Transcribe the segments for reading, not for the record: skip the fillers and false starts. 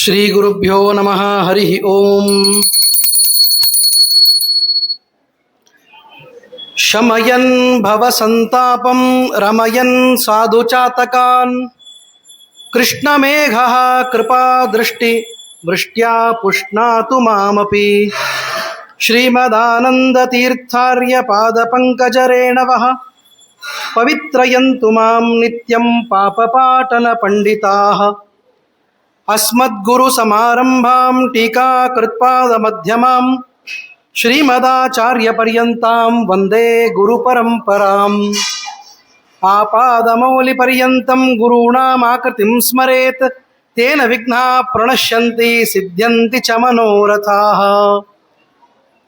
ಶ್ರೀ ಗುರುಭ್ಯೋ ನಮಃ. ಹರಿ ಓಂ. ಶಮಯನ್ ಭವಸಂತಾಪಂ ರಮಯನ್ ಸಾಧುಚಾತಕಾನ್ ಕೃಷ್ಣಮೇಘಃ ಕೃಪಾದೃಷ್ಟಿ ವೃಷ್ಟ್ಯಾ ಪುಷ್ಣಾತು ಮಾಮಪಿ. ಶ್ರೀಮದಾನಂದತೀರ್ಥಾರ್ಯ ಪಾದಪಂಕಜರೇಣವಃ ಪವಿತ್ರಯಂತು ಮಾಂ ನಿತ್ಯಂ ಪಾಪಪಾಟನ ಪಂಡಿತಾಃ. ಅಸ್ಮದ್ಗುರುಸಮಾರಂಭಾಂ ಟೀಕಾಕೃತ್ಪಾದಮಧ್ಯಮಾಂ ಶ್ರೀಮದಾಚಾರ್ಯಪರ್ಯಂತಾಂ ವಂದೇ ಗುರುಪರಂಪರಾಂ. ಆಪಾದಮೌಲಿಪರ್ಯಂತಂ ಗುರುಣಾಮಾಕೃತಿಂ ಸ್ಮರೇತ್ ತೇನ ವಿಘ್ನಾಃ ಪ್ರಣಶ್ಯಂತಿ ಸಿದ್ಧ್ಯಂತಿ ಚ ಮನೋರಥಾಃ.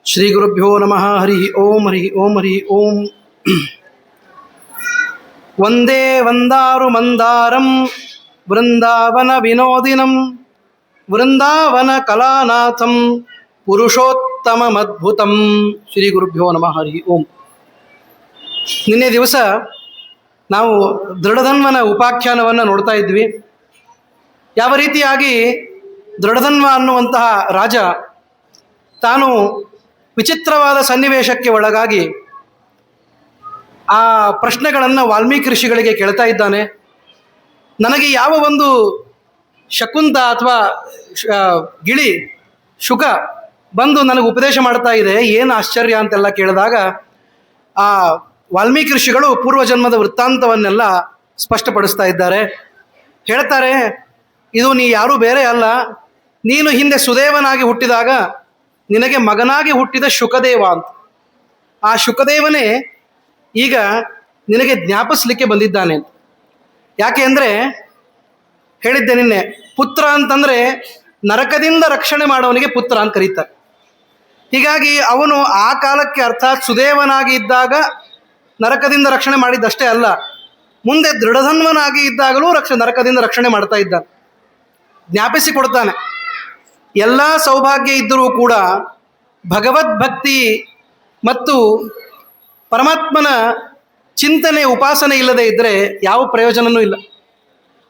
ಶ್ರೀ ಗುರುಭ್ಯೋ ನಮಃ. ಹರಿ ಓಂ. ಹರಿ ಓಂ. ಹರಿ ಓಂ. ವಂದೇ ವಂದಾರು ಮಂದಾರಂ ವೃಂದಾವನ ವಿನೋದಿನಂ ವೃಂದಾವನ ಕಲಾನಾಥಂ ಪುರುಷೋತ್ತಮಮದ್ಭುತಂ. ಶ್ರೀ ಗುರುಭ್ಯೋ ನಮಃ. ಹರಿ ಓಂ. ನಿನ್ನೆ ದಿವಸ ನಾವು ದೃಢಧನ್ವನ ಉಪಾಖ್ಯಾನವನ್ನು ನೋಡ್ತಾ ಇದ್ವಿ. ಯಾವ ರೀತಿಯಾಗಿ ದೃಢಧನ್ವ ಅನ್ನುವಂತಹ ರಾಜ ತಾನು ವಿಚಿತ್ರವಾದ ಸನ್ನಿವೇಶಕ್ಕೆ ಒಳಗಾಗಿ ಆ ಪ್ರಶ್ನೆಗಳನ್ನು ವಾಲ್ಮೀಕಿ ಋಷಿಗಳಿಗೆ ಕೇಳ್ತಾ ಇದ್ದಾನೆ. ನನಗೆ ಯಾವ ಒಂದು ಶಕುಂತ ಅಥವಾ ಗಿಳಿ ಶುಕ ಬಂದು ನನಗೆ ಉಪದೇಶ ಮಾಡ್ತಾ ಇದೆ, ಏನು ಆಶ್ಚರ್ಯ ಅಂತೆಲ್ಲ ಕೇಳಿದಾಗ ಆ ವಾಲ್ಮೀಕಿ ಋಷಿಗಳು ಪೂರ್ವಜನ್ಮದ ವೃತ್ತಾಂತವನ್ನೆಲ್ಲ ಸ್ಪಷ್ಟಪಡಿಸ್ತಾ ಇದ್ದಾರೆ. ಹೇಳ್ತಾರೆ, ಇದು ನೀ ಯಾರೂ ಬೇರೆ ಅಲ್ಲ, ನೀನು ಹಿಂದೆ ಸುದೇವನಾಗಿ ಹುಟ್ಟಿದಾಗ ನಿನಗೆ ಮಗನಾಗಿ ಹುಟ್ಟಿದ ಶುಕದೇವ ಅಂತ. ಆ ಶುಕದೇವನೇ ಈಗ ನಿನಗೆ ಜ್ಞಾಪಿಸ್ಲಿಕ್ಕೆ ಬಂದಿದ್ದಾನೆ. ಯಾಕೆ ಅಂದರೆ ಹೇಳಿದ್ದೆ ನಿನ್ನೆ, ಪುತ್ರ ಅಂತಂದರೆ ನರಕದಿಂದ ರಕ್ಷಣೆ ಮಾಡೋವನಿಗೆ ಪುತ್ರ ಅಂತ ಕರೀತಾರೆ. ಹೀಗಾಗಿ ಅವನು ಆ ಕಾಲಕ್ಕೆ ಅರ್ಥಾತ್ ಸುದೇವನಾಗಿ ಇದ್ದಾಗ ನರಕದಿಂದ ರಕ್ಷಣೆ ಮಾಡಿದ್ದಷ್ಟೇ ಅಲ್ಲ, ಮುಂದೆ ದೃಢಧನ್ವನಾಗಿ ಇದ್ದಾಗಲೂ ನರಕದಿಂದ ರಕ್ಷಣೆ ಮಾಡ್ತಾ ಇದ್ದಾನೆ. ಜ್ಞಾಪಿಸಿಕೊಡ್ತಾನೆ. ಎಲ್ಲ ಸೌಭಾಗ್ಯ ಇದ್ದರೂ ಕೂಡ ಭಗವದ್ಭಕ್ತಿ ಮತ್ತು ಪರಮಾತ್ಮನ ಚಿಂತನೆ ಉಪಾಸನೆ ಇಲ್ಲದೆ ಇದ್ದರೆ ಯಾವ ಪ್ರಯೋಜನವೂ ಇಲ್ಲ.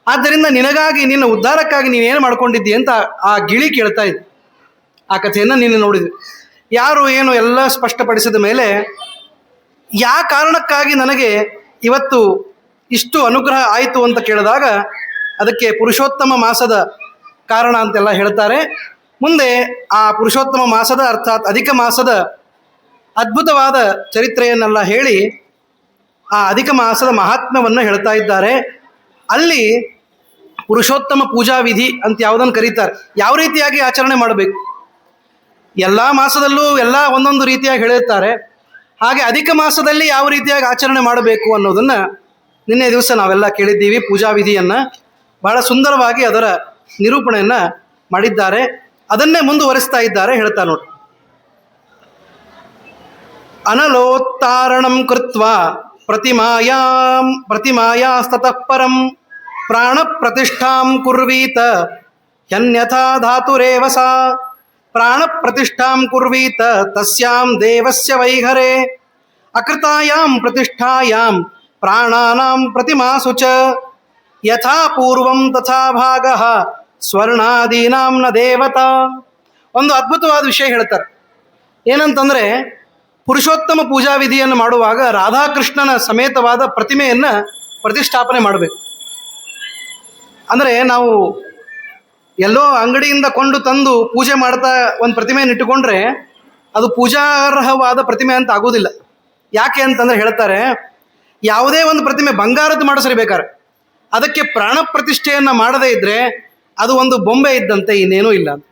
ಆದ್ದರಿಂದ ನಿನಗಾಗಿ ನಿನ್ನ ಉದ್ಧಾರಕ್ಕಾಗಿ ನೀನೇನು ಮಾಡ್ಕೊಂಡಿದ್ದಿ ಅಂತ ಆ ಗಿಳಿ ಕೇಳ್ತಾ ಇದ್ದೆ. ಆ ಕಥೆಯನ್ನು ನೀನು ನೋಡಿದ್ವಿ. ಯಾರು ಏನು ಎಲ್ಲ ಸ್ಪಷ್ಟಪಡಿಸಿದ ಮೇಲೆ ಯಾವ ಕಾರಣಕ್ಕಾಗಿ ನನಗೆ ಇವತ್ತು ಇಷ್ಟು ಅನುಗ್ರಹ ಆಯಿತು ಅಂತ ಕೇಳಿದಾಗ ಅದಕ್ಕೆ ಪುರುಷೋತ್ತಮ ಮಾಸದ ಕಾರಣ ಅಂತೆಲ್ಲ ಹೇಳ್ತಾರೆ. ಮುಂದೆ ಆ ಪುರುಷೋತ್ತಮ ಮಾಸದ ಅರ್ಥಾತ್ ಅಧಿಕ ಮಾಸದ ಅದ್ಭುತವಾದ ಚರಿತ್ರೆಯನ್ನೆಲ್ಲ ಹೇಳಿ ಆ ಅಧಿಕ ಮಾಸದ ಮಹಾತ್ಮ್ಯವನ್ನು ಹೇಳ್ತಾ ಇದ್ದಾರೆ. ಅಲ್ಲಿ ಪುರುಷೋತ್ತಮ ಪೂಜಾ ವಿಧಿ ಅಂತ ಯಾವುದನ್ನು ಕರೀತಾರೆ, ಯಾವ ರೀತಿಯಾಗಿ ಆಚರಣೆ ಮಾಡಬೇಕು, ಎಲ್ಲ ಮಾಸದಲ್ಲೂ ಎಲ್ಲ ಒಂದೊಂದು ರೀತಿಯಾಗಿ ಹೇಳಿರ್ತಾರೆ. ಹಾಗೆ ಅಧಿಕ ಮಾಸದಲ್ಲಿ ಯಾವ ರೀತಿಯಾಗಿ ಆಚರಣೆ ಮಾಡಬೇಕು ಅನ್ನೋದನ್ನು ನಿನ್ನೆ ದಿವಸ ನಾವೆಲ್ಲ ಕೇಳಿದ್ದೀವಿ. ಪೂಜಾ ವಿಧಿಯನ್ನು ಬಹಳ ಸುಂದರವಾಗಿ ಅದರ ನಿರೂಪಣೆಯನ್ನು ಮಾಡಿದ್ದಾರೆ. ಅದನ್ನೇ ಮುಂದುವರಿಸ್ತಾ ಇದ್ದಾರೆ. ಹೇಳ್ತಾ ನೋಡಿ, ಅನಲೋತ್ತಾರಣಂ ಕೃತ್ವಾ ಪ್ರತಿಮಾಯಾಸ್ತತಃ ಪರಂ ಪ್ರಾಣ ಪ್ರತಿಷ್ಠಾಂ ಕುರ್ವೀತ ಹ್ಯನ್ಯಥಾ ಧಾತುರೇವ ಸಾ. ಪ್ರಾಣ ಪ್ರತಿಷ್ಠಾಂ ಕುರ್ವೀತ ತಸ್ಯಾಂ ದೇವಸ್ಯ ವೈಘರೆ ಅಕೃತಾಯಾಂ ಪ್ರತಿಷ್ಠಾಯಾಂ ಪ್ರಾಣಾನಾಂ ಪ್ರತಿಮಾಸು ಚ ಯಥಾ ಪೂರ್ವಂ ತಥಾ ಭಾಗಃ ಸ್ವರ್ಣಾದೀನಾಂ ನ ದೇವತಾ. ಒಂದು ಅದ್ಭುತವಾದ ವಿಷಯ ಹೇಳ್ತಾರೆ. ಏನಂತಂದರೆ, ಪುರುಷೋತ್ತಮ ಪೂಜಾ ವಿಧಿಯನ್ನು ಮಾಡುವಾಗ ರಾಧಾಕೃಷ್ಣನ ಸಮೇತವಾದ ಪ್ರತಿಮೆಯನ್ನು ಪ್ರತಿಷ್ಠಾಪನೆ ಮಾಡಬೇಕು. ಅಂದರೆ ನಾವು ಎಲ್ಲೋ ಅಂಗಡಿಯಿಂದ ಕೊಂಡು ತಂದು ಪೂಜೆ ಮಾಡ್ತಾ ಒಂದು ಪ್ರತಿಮೆಯನ್ನು ಇಟ್ಟುಕೊಂಡ್ರೆ ಅದು ಪೂಜಾರ್ಹವಾದ ಪ್ರತಿಮೆ ಅಂತ ಆಗೋದಿಲ್ಲ. ಯಾಕೆ ಅಂತಂದರೆ ಹೇಳ್ತಾರೆ, ಯಾವುದೇ ಒಂದು ಪ್ರತಿಮೆ ಬಂಗಾರದ ಮಾಡಿಸ್ರಿ ಬೇಕಾರೆ, ಅದಕ್ಕೆ ಪ್ರಾಣ ಪ್ರತಿಷ್ಠೆಯನ್ನು ಮಾಡದೇ ಇದ್ದರೆ ಅದು ಒಂದು ಬೊಂಬೆ ಇದ್ದಂತೆ, ಇನ್ನೇನೂ ಇಲ್ಲ ಅಂತ.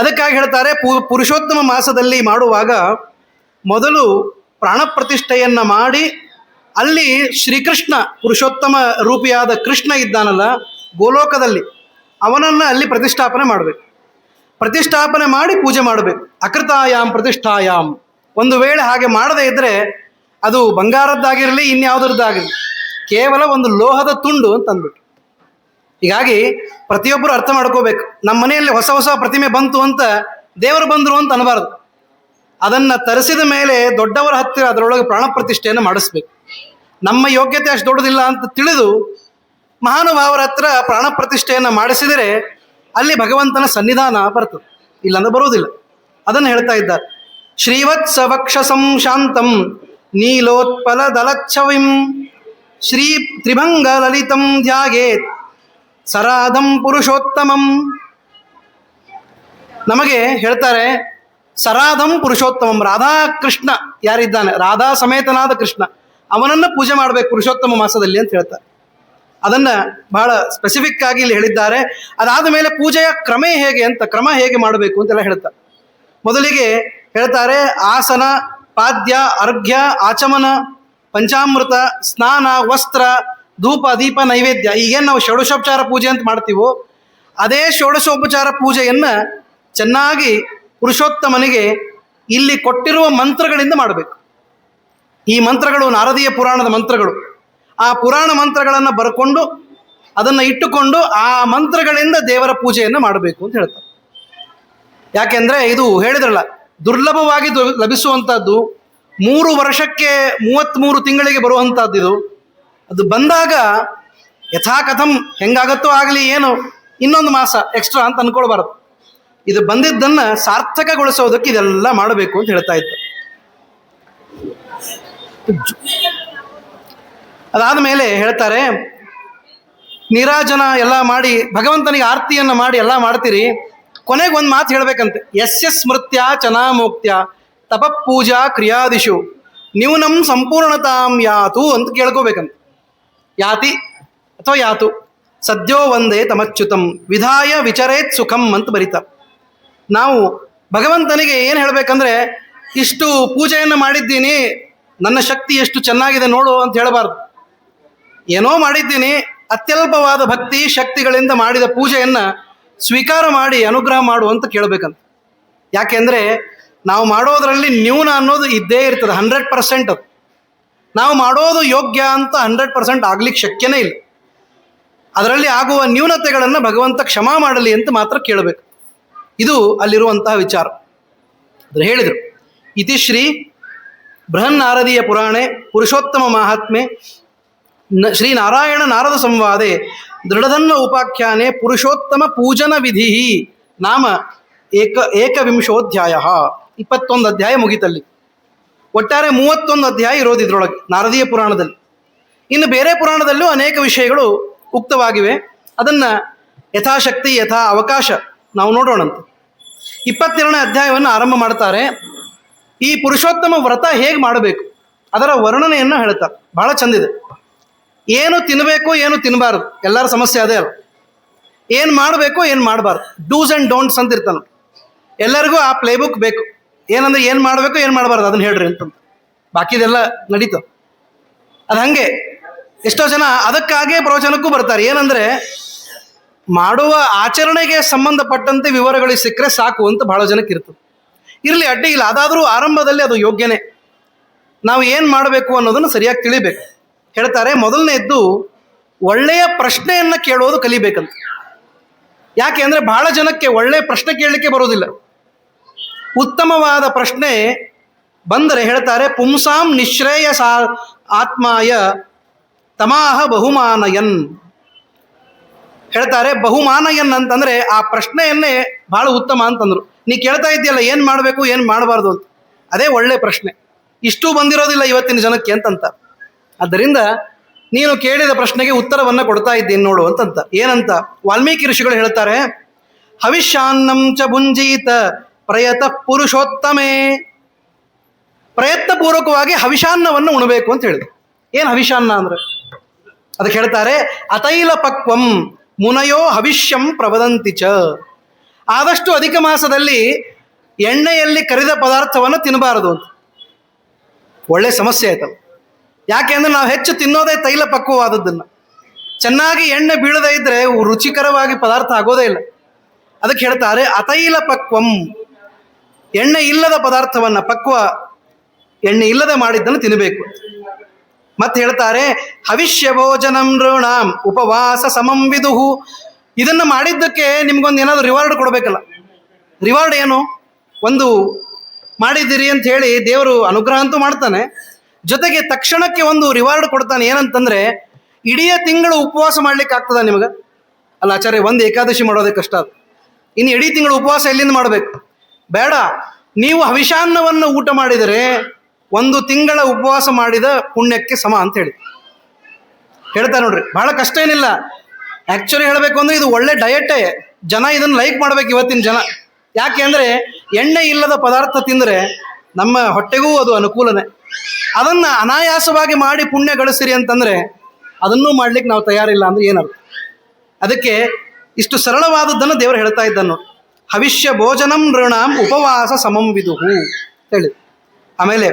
ಅದಕ್ಕಾಗಿ ಹೇಳ್ತಾರೆ, ಪುರುಷೋತ್ತಮ ಮಾಸದಲ್ಲಿ ಮಾಡುವಾಗ ಮೊದಲು ಪ್ರಾಣ ಪ್ರತಿಷ್ಠೆಯನ್ನು ಮಾಡಿ ಅಲ್ಲಿ ಶ್ರೀಕೃಷ್ಣ ಪುರುಷೋತ್ತಮ ರೂಪಿಯಾದ ಕೃಷ್ಣ ಇದ್ದಾನಲ್ಲ ಗೋಲೋಕದಲ್ಲಿ, ಅವನನ್ನು ಅಲ್ಲಿ ಪ್ರತಿಷ್ಠಾಪನೆ ಮಾಡಬೇಕು. ಪ್ರತಿಷ್ಠಾಪನೆ ಮಾಡಿ ಪೂಜೆ ಮಾಡಬೇಕು. ಅಕೃತಾಯಾಮ್ ಪ್ರತಿಷ್ಠಾಯಾಮ್. ಒಂದು ವೇಳೆ ಹಾಗೆ ಮಾಡದೇ ಇದ್ದರೆ ಅದು ಬಂಗಾರದ್ದಾಗಿರಲಿ ಇನ್ಯಾವುದ್ರದ್ದಾಗಿರಲಿ ಕೇವಲ ಒಂದು ಲೋಹದ ತುಂಡು ಅಂತ ಅಂದ್ಬಿಟ್ಟು. ಹೀಗಾಗಿ ಪ್ರತಿಯೊಬ್ಬರು ಅರ್ಥ ಮಾಡ್ಕೋಬೇಕು, ನಮ್ಮ ಮನೆಯಲ್ಲಿ ಹೊಸ ಹೊಸ ಪ್ರತಿಮೆ ಬಂತು ಅಂತ ದೇವರು ಬಂದರು ಅಂತ ಅನ್ನಬಾರ್ದು. ಅದನ್ನು ತರಿಸಿದ ಮೇಲೆ ದೊಡ್ಡವರ ಹತ್ತಿರ ಅದರೊಳಗೆ ಪ್ರಾಣ ಪ್ರತಿಷ್ಠೆಯನ್ನು ಮಾಡಿಸ್ಬೇಕು. ನಮ್ಮ ಯೋಗ್ಯತೆ ಅಷ್ಟು ದೊಡ್ಡದಿಲ್ಲ ಅಂತ ತಿಳಿದು ಮಹಾನುಭಾವರ ಹತ್ರ ಪ್ರಾಣ ಪ್ರತಿಷ್ಠೆಯನ್ನು ಮಾಡಿಸಿದರೆ ಅಲ್ಲಿ ಭಗವಂತನ ಸನ್ನಿಧಾನ ಬರ್ತದೆ, ಇಲ್ಲಂದ್ರೆ ಬರುವುದಿಲ್ಲ. ಅದನ್ನು ಹೇಳ್ತಾ ಇದ್ದಾರೆ. ಶ್ರೀವತ್ಸ ವಕ್ಷಸಂ ಶಾಂತಂ ನೀಲೋತ್ಪಲ ದಲಚ್ಛವಿಂ ಶ್ರೀ ತ್ರಿಭಂಗ ಲಲಿತಂ ಧ್ಯಾಯೇತ್ ಸರಾಧಂ ಪುರುಷೋತ್ತಮಂ. ನಮಗೆ ಹೇಳ್ತಾರೆ ಸರಾಧಂ ಪುರುಷೋತ್ತಮಂ, ರಾಧಾಕೃಷ್ಣ ಯಾರಿದ್ದಾನೆ, ರಾಧಾ ಸಮೇತನಾದ ಕೃಷ್ಣ, ಅವನನ್ನು ಪೂಜೆ ಮಾಡಬೇಕು ಪುರುಷೋತ್ತಮ ಮಾಸದಲ್ಲಿ ಅಂತ ಹೇಳ್ತಾರೆ. ಅದನ್ನು ಬಹಳ ಸ್ಪೆಸಿಫಿಕ್ ಆಗಿ ಇಲ್ಲಿ ಹೇಳಿದ್ದಾರೆ. ಅದಾದ ಮೇಲೆ ಪೂಜೆಯ ಕ್ರಮ ಹೇಗೆ ಮಾಡಬೇಕು ಅಂತೆಲ್ಲ ಹೇಳ್ತಾರೆ. ಮೊದಲಿಗೆ ಹೇಳ್ತಾರೆ ಆಸನ, ಪಾದ್ಯ, ಅರ್ಘ್ಯ, ಆಚಮನ, ಪಂಚಾಮೃತ, ಸ್ನಾನ, ವಸ್ತ್ರ, ಧೂಪ, ದೀಪ, ನೈವೇದ್ಯ. ಈಗೇನು ನಾವು ಷೋಡಶೋಪಚಾರ ಪೂಜೆ ಅಂತ ಮಾಡ್ತೀವೋ ಅದೇ ಷೋಡಶೋಪಚಾರ ಪೂಜೆಯನ್ನು ಚೆನ್ನಾಗಿ ಪುರುಷೋತ್ತಮನಿಗೆ ಇಲ್ಲಿ ಕೊಟ್ಟಿರುವ ಮಂತ್ರಗಳಿಂದ ಮಾಡಬೇಕು. ಈ ಮಂತ್ರಗಳು ನಾರದೀಯ ಪುರಾಣದ ಮಂತ್ರಗಳು. ಆ ಪುರಾಣ ಮಂತ್ರಗಳನ್ನು ಬರ್ಕೊಂಡು ಅದನ್ನು ಇಟ್ಟುಕೊಂಡು ಆ ಮಂತ್ರಗಳಿಂದ ದೇವರ ಪೂಜೆಯನ್ನು ಮಾಡಬೇಕು ಅಂತ ಹೇಳ್ತಾರೆ. ಯಾಕೆಂದರೆ ಇದು ಹೇಳಿದ್ರಲ್ಲ, ದುರ್ಲಭವಾಗಿ ಲಭಿಸುವಂಥದ್ದು, 3 ವರ್ಷಕ್ಕೆ 33 ತಿಂಗಳಿಗೆ ಬರುವಂಥದ್ದು. ಇದು ಅದು ಬಂದಾಗ ಯಥಾಕಥಂ ಹೆಂಗಾಗತ್ತೋ ಆಗಲಿ, ಏನು ಇನ್ನೊಂದು ಮಾಸ ಎಕ್ಸ್ಟ್ರಾ ಅಂತ ಅಂದ್ಕೊಳ್ಬಾರ್ದು. ಇದು ಬಂದಿದ್ದನ್ನು ಸಾರ್ಥಕಗೊಳಿಸೋದಕ್ಕೆ ಇದೆಲ್ಲ ಮಾಡಬೇಕು ಅಂತ ಹೇಳ್ತಾ ಇದ್ದ. ಅದಾದ ಮೇಲೆ ಹೇಳ್ತಾರೆ ನೀರಾಜನ ಎಲ್ಲ ಮಾಡಿ ಭಗವಂತನಿಗೆ ಆರತಿಯನ್ನು ಮಾಡಿ ಎಲ್ಲ ಮಾಡ್ತೀರಿ. ಕೊನೆಗೆ ಒಂದು ಮಾತು ಹೇಳಬೇಕಂತೆ, ಯಸ್ಯ ಸ್ಮೃತ್ಯ ಚನಾಮೋಕ್ತ್ಯ ತಪಪೂಜಾ ಕ್ರಿಯಾದಿಶು ನ್ಯೂನಂ ಸಂಪೂರ್ಣತಾಂ ಯಾತು ಅಂತ ಕೇಳ್ಕೋಬೇಕಂತ. ಯಾತಿ ಅಥವಾ ಯಾತು ಸದ್ಯೋ ಒಂದೇ ತಮಚ್ಯುತಂ ವಿಧಾಯ ವಿಚರೇತ್ ಸುಖಂ ಅಂತ ಬರೀತಾರೆ. ನಾವು ಭಗವಂತನಿಗೆ ಏನು ಹೇಳಬೇಕಂದ್ರೆ, ಇಷ್ಟು ಪೂಜೆಯನ್ನು ಮಾಡಿದ್ದೀನಿ, ನನ್ನ ಶಕ್ತಿ ಎಷ್ಟು ಚೆನ್ನಾಗಿದೆ ನೋಡು ಅಂತ ಹೇಳಬಾರ್ದು. ಏನೋ ಮಾಡಿದ್ದೀನಿ, ಅತ್ಯಲ್ಪವಾದ ಭಕ್ತಿ ಶಕ್ತಿಗಳಿಂದ ಮಾಡಿದ ಪೂಜೆಯನ್ನು ಸ್ವೀಕಾರ ಮಾಡಿ ಅನುಗ್ರಹ ಮಾಡು ಅಂತ ಕೇಳಬೇಕಂತ. ಯಾಕೆಂದರೆ ನಾವು ಮಾಡೋದರಲ್ಲಿ ನ್ಯೂನ ಅನ್ನೋದು ಇದ್ದೇ ಇರ್ತದೆ, 100%. ಅದು ನಾವು ಮಾಡೋದು ಯೋಗ್ಯ ಅಂತ 100% ಆಗ್ಲಿಕ್ಕೆ ಶಕ್ಯನೇ ಇಲ್ಲ. ಅದರಲ್ಲಿ ಆಗುವ ನ್ಯೂನತೆಗಳನ್ನು ಭಗವಂತ ಕ್ಷಮಾ ಮಾಡಲಿ ಅಂತ ಮಾತ್ರ ಕೇಳಬೇಕು. ಇದು ಅಲ್ಲಿರುವಂತಹ ವಿಚಾರ. ಅಂದರೆ ಹೇಳಿದರು, ಇತಿ ಶ್ರೀ ಬೃಹನ್ನಾರದೀಯ ಪುರಾಣೆ ಪುರುಷೋತ್ತಮ ಮಾಹಾತ್ಮೆ ಶ್ರೀ ನಾರಾಯಣ ನಾರದ ಸಂವಾದೆ ದೃಢಧನ್ವ ಉಪಾಖ್ಯಾನೆ ಪುರುಷೋತ್ತಮ ಪೂಜನ ವಿಧಿ ನಾಮ ಏಕವಿಂಶೋಧ್ಯಾಯ. 21 ಅಧ್ಯಾಯ ಮುಗಿತಲ್ಲಿ. ಒಟ್ಟಾರೆ 31 ಅಧ್ಯಾಯ ಇರೋದು ಇದರೊಳಗೆ ನಾರದೀಯ ಪುರಾಣದಲ್ಲಿ. ಇನ್ನು ಬೇರೆ ಪುರಾಣದಲ್ಲೂ ಅನೇಕ ವಿಷಯಗಳು ಉಕ್ತವಾಗಿವೆ. ಅದನ್ನು ಯಥಾಶಕ್ತಿ ಯಥಾ ಅವಕಾಶ ನಾವು ನೋಡೋಣಂತೆ. 22ನೇ ಅಧ್ಯಾಯವನ್ನು ಆರಂಭ ಮಾಡ್ತಾರೆ. ಈ ಪುರುಷೋತ್ತಮ ವ್ರತ ಹೇಗೆ ಮಾಡಬೇಕು ಅದರ ವರ್ಣನೆಯನ್ನು ಹೇಳ್ತಾರೆ. ಬಹಳ ಚಂದಿದೆ. ಏನು ತಿನ್ನಬೇಕು ಏನು ತಿನ್ನಬಾರ್ದು, ಎಲ್ಲರ ಸಮಸ್ಯೆ ಅದೇ ಅಲ್ಲ. ಏನು ಮಾಡಬೇಕು ಏನು ಮಾಡಬಾರ್ದು, ಡೂಸ್ ಆ್ಯಂಡ್ ಡೋಂಟ್ಸ್ ಅಂತ ಇರ್ತಾನೆ. ಎಲ್ಲರಿಗೂ ಆ ಪ್ಲೇಬುಕ್ ಬೇಕು. ಏನಂದ್ರೆ ಏನು ಮಾಡಬೇಕು ಏನು ಮಾಡಬಾರ್ದು ಅದನ್ನು ಹೇಳ್ರಿ ಅಂತಂದು, ಬಾಕಿದೆಲ್ಲ ನಡೀತದೆ. ಅದು ಹಾಗೆ ಎಷ್ಟೋ ಜನ ಅದಕ್ಕಾಗೇ ಪ್ರವಚನಕ್ಕೂ ಬರ್ತಾರೆ. ಏನಂದರೆ ಮಾಡುವ ಆಚರಣೆಗೆ ಸಂಬಂಧಪಟ್ಟಂತೆ ವಿವರಗಳಿಗೆ ಸಿಕ್ಕರೆ ಸಾಕು ಅಂತ ಭಾಳ ಜನಕ್ಕೆ ಇರ್ತದೆ. ಇರಲಿ, ಅಡ್ಡಿ ಇಲ್ಲ. ಅದಾದರೂ ಆರಂಭದಲ್ಲಿ ಅದು ಯೋಗ್ಯನೇ. ನಾವು ಏನು ಮಾಡಬೇಕು ಅನ್ನೋದನ್ನು ಸರಿಯಾಗಿ ತಿಳಿಬೇಕು. ಹೇಳ್ತಾರೆ, ಮೊದಲನೇದ್ದು ಒಳ್ಳೆಯ ಪ್ರಶ್ನೆಯನ್ನು ಕೇಳೋದು ಕಲಿಬೇಕಂತ. ಯಾಕೆ ಅಂದರೆ ಬಹಳ ಜನಕ್ಕೆ ಒಳ್ಳೆಯ ಪ್ರಶ್ನೆ ಕೇಳಲಿಕ್ಕೆ ಬರೋದಿಲ್ಲ. ಉತ್ತಮವಾದ ಪ್ರಶ್ನೆ ಬಂದರೆ ಹೇಳ್ತಾರೆ, ಪುಂಸಾಂ ನಿಶ್ರೇಯಸ ಆತ್ಮಾಯ ತಮಾಹ ಬಹುಮಾನಯನ್. ಹೇಳ್ತಾರೆ ಬಹುಮಾನಯನ್ ಅಂತಂದರೆ ಆ ಪ್ರಶ್ನೆಯನ್ನೇ ಭಾಳ ಉತ್ತಮ ಅಂತಂದರು. ನೀ ಕೇಳ್ತಾ ಇದೆಯಲ್ಲ ಏನು ಮಾಡಬೇಕು ಏನು ಮಾಡಬಾರ್ದು ಅಂತ, ಅದೇ ಒಳ್ಳೆ ಪ್ರಶ್ನೆ. ಇಷ್ಟೂ ಬಂದಿರೋದಿಲ್ಲ ಇವತ್ತಿನ ಜನಕ್ಕೆ ಅಂತಂತ. ಆದ್ದರಿಂದ ನೀನು ಕೇಳಿದ ಪ್ರಶ್ನೆಗೆ ಉತ್ತರವನ್ನು ಕೊಡ್ತಾ ಇದ್ದೀನಿ ನೋಡು ಅಂತಂತ. ಏನಂತ ವಾಲ್ಮೀಕಿ ಋಷಿಗಳು ಹೇಳ್ತಾರೆ, ಹವಿಷ್ಯಾನ್ನಂ ಚ ಭುಂಜೀತ ಪ್ರಯತ ಪುರುಷೋತ್ತಮೇ. ಪ್ರಯತ್ನಪೂರ್ವಕವಾಗಿ ಹವಿಷಾನ್ನವನ್ನು ಉಣಬೇಕು ಅಂತ ಹೇಳಿದ್ರು. ಏನು ಹವಿಷಾನ್ನ ಅಂದರೆ ಅದಕ್ಕೆ ಹೇಳ್ತಾರೆ, ಅತೈಲ ಪಕ್ವಂ ಮುನಯೋ ಹವಿಷ್ಯಂ ಪ್ರವದಂತಿ ಚ. ಆದಷ್ಟು ಅಧಿಕ ಮಾಸದಲ್ಲಿ ಎಣ್ಣೆಯಲ್ಲಿ ಕರಿದ ಪದಾರ್ಥವನ್ನು ತಿನ್ನಬಾರದು ಅಂತ. ಒಳ್ಳೆ ಸಮಸ್ಯೆ ಆಯ್ತಲ್ಲ. ಯಾಕೆ ಅಂದರೆ ನಾವು ಹೆಚ್ಚು ತಿನ್ನೋದೇ ತೈಲ ಪಕ್ವವಾದದ್ದನ್ನು. ಚೆನ್ನಾಗಿ ಎಣ್ಣೆ ಬೀಳದೇ ಇದ್ದರೆ ರುಚಿಕರವಾಗಿ ಪದಾರ್ಥ ಆಗೋದೇ ಇಲ್ಲ. ಅದಕ್ಕೆ ಹೇಳ್ತಾರೆ ಅತೈಲ ಪಕ್ವಂ, ಎಣ್ಣೆ ಇಲ್ಲದ ಪದಾರ್ಥವನ್ನು ಪಕ್ವ ಎಣ್ಣೆ ಇಲ್ಲದೆ ಮಾಡಿದ್ದನ್ನು ತಿನ್ನಬೇಕು. ಮತ್ತೆ ಹೇಳ್ತಾರೆ ಹವಿಷ್ಯ ಭೋಜನಂ ನೃಣಾಂ ಉಪವಾಸ ಸಮಂ ವಿದುಹು. ಇದನ್ನು ಮಾಡಿದ್ದಕ್ಕೆ ನಿಮ್ಗೊಂದು ಏನಾದರೂ ರಿವಾರ್ಡ್ ಕೊಡಬೇಕಲ್ಲ. ರಿವಾರ್ಡ್ ಏನು? ಒಂದು ಮಾಡಿದ್ದೀರಿ ಅಂತ ಹೇಳಿ ದೇವರು ಅನುಗ್ರಹ ಅಂತೂ ಮಾಡ್ತಾನೆ, ಜೊತೆಗೆ ತಕ್ಷಣಕ್ಕೆ ಒಂದು ರಿವಾರ್ಡ್ ಕೊಡ್ತಾನೆ. ಏನಂತಂದರೆ ಇಡೀ ತಿಂಗಳು ಉಪವಾಸ ಮಾಡ್ಲಿಕ್ಕೆ ಆಗ್ತದ ನಿಮಗೆ? ಅಲ್ಲ ಆಚಾರ್ಯ, ಒಂದು ಏಕಾದಶಿ ಮಾಡೋದೇ ಕಷ್ಟ ಅದು. ಇನ್ನು ಇಡೀ ತಿಂಗಳು ಉಪವಾಸ ಎಲ್ಲಿಂದ ಮಾಡಬೇಕು? ಬೇಡ. ನೀವು ಹವಿಷಾನ್ನವನ್ನು ಊಟ ಮಾಡಿದರೆ 1 ತಿಂಗಳ ಉಪವಾಸ ಮಾಡಿದ ಪುಣ್ಯಕ್ಕೆ ಸಮ ಅಂತ ಹೇಳಿ ಹೇಳ್ತಾರೆ ನೋಡ್ರಿ. ಬಹಳ ಕಷ್ಟ ಏನಿಲ್ಲ. ಆ್ಯಕ್ಚುಲಿ ಹೇಳಬೇಕು ಅಂದರೆ ಇದು ಒಳ್ಳೆ ಡಯಟೇ. ಜನ ಇದನ್ನು ಲೈಕ್ ಮಾಡ್ಬೇಕು ಇವತ್ತಿನ ಜನ. ಯಾಕೆ ಅಂದರೆ ಎಣ್ಣೆ ಇಲ್ಲದ ಪದಾರ್ಥ ತಿಂದರೆ ನಮ್ಮ ಹೊಟ್ಟೆಗೂ ಅದು ಅನುಕೂಲನೇ. ಅದನ್ನು ಅನಾಯಾಸವಾಗಿ ಮಾಡಿ ಪುಣ್ಯ ಗಳಿಸಿರಿ ಅಂತಂದರೆ ಅದನ್ನೂ ಮಾಡ್ಲಿಕ್ಕೆ ನಾವು ತಯಾರಿಲ್ಲ ಅಂದರೆ ಏನರ್ಥ? ಅದಕ್ಕೆ ಇಷ್ಟು ಸರಳವಾದದ್ದನ್ನು ದೇವರು ಹೇಳ್ತಾ ಇದ್ದನು. ಹವಿಷ್ಯ ಭೋಜನಂ ನೃಣಾಂ ಉಪವಾಸ ಸಮಂ ವಿದುಹು ಹೇಳಿ. ಆಮೇಲೆ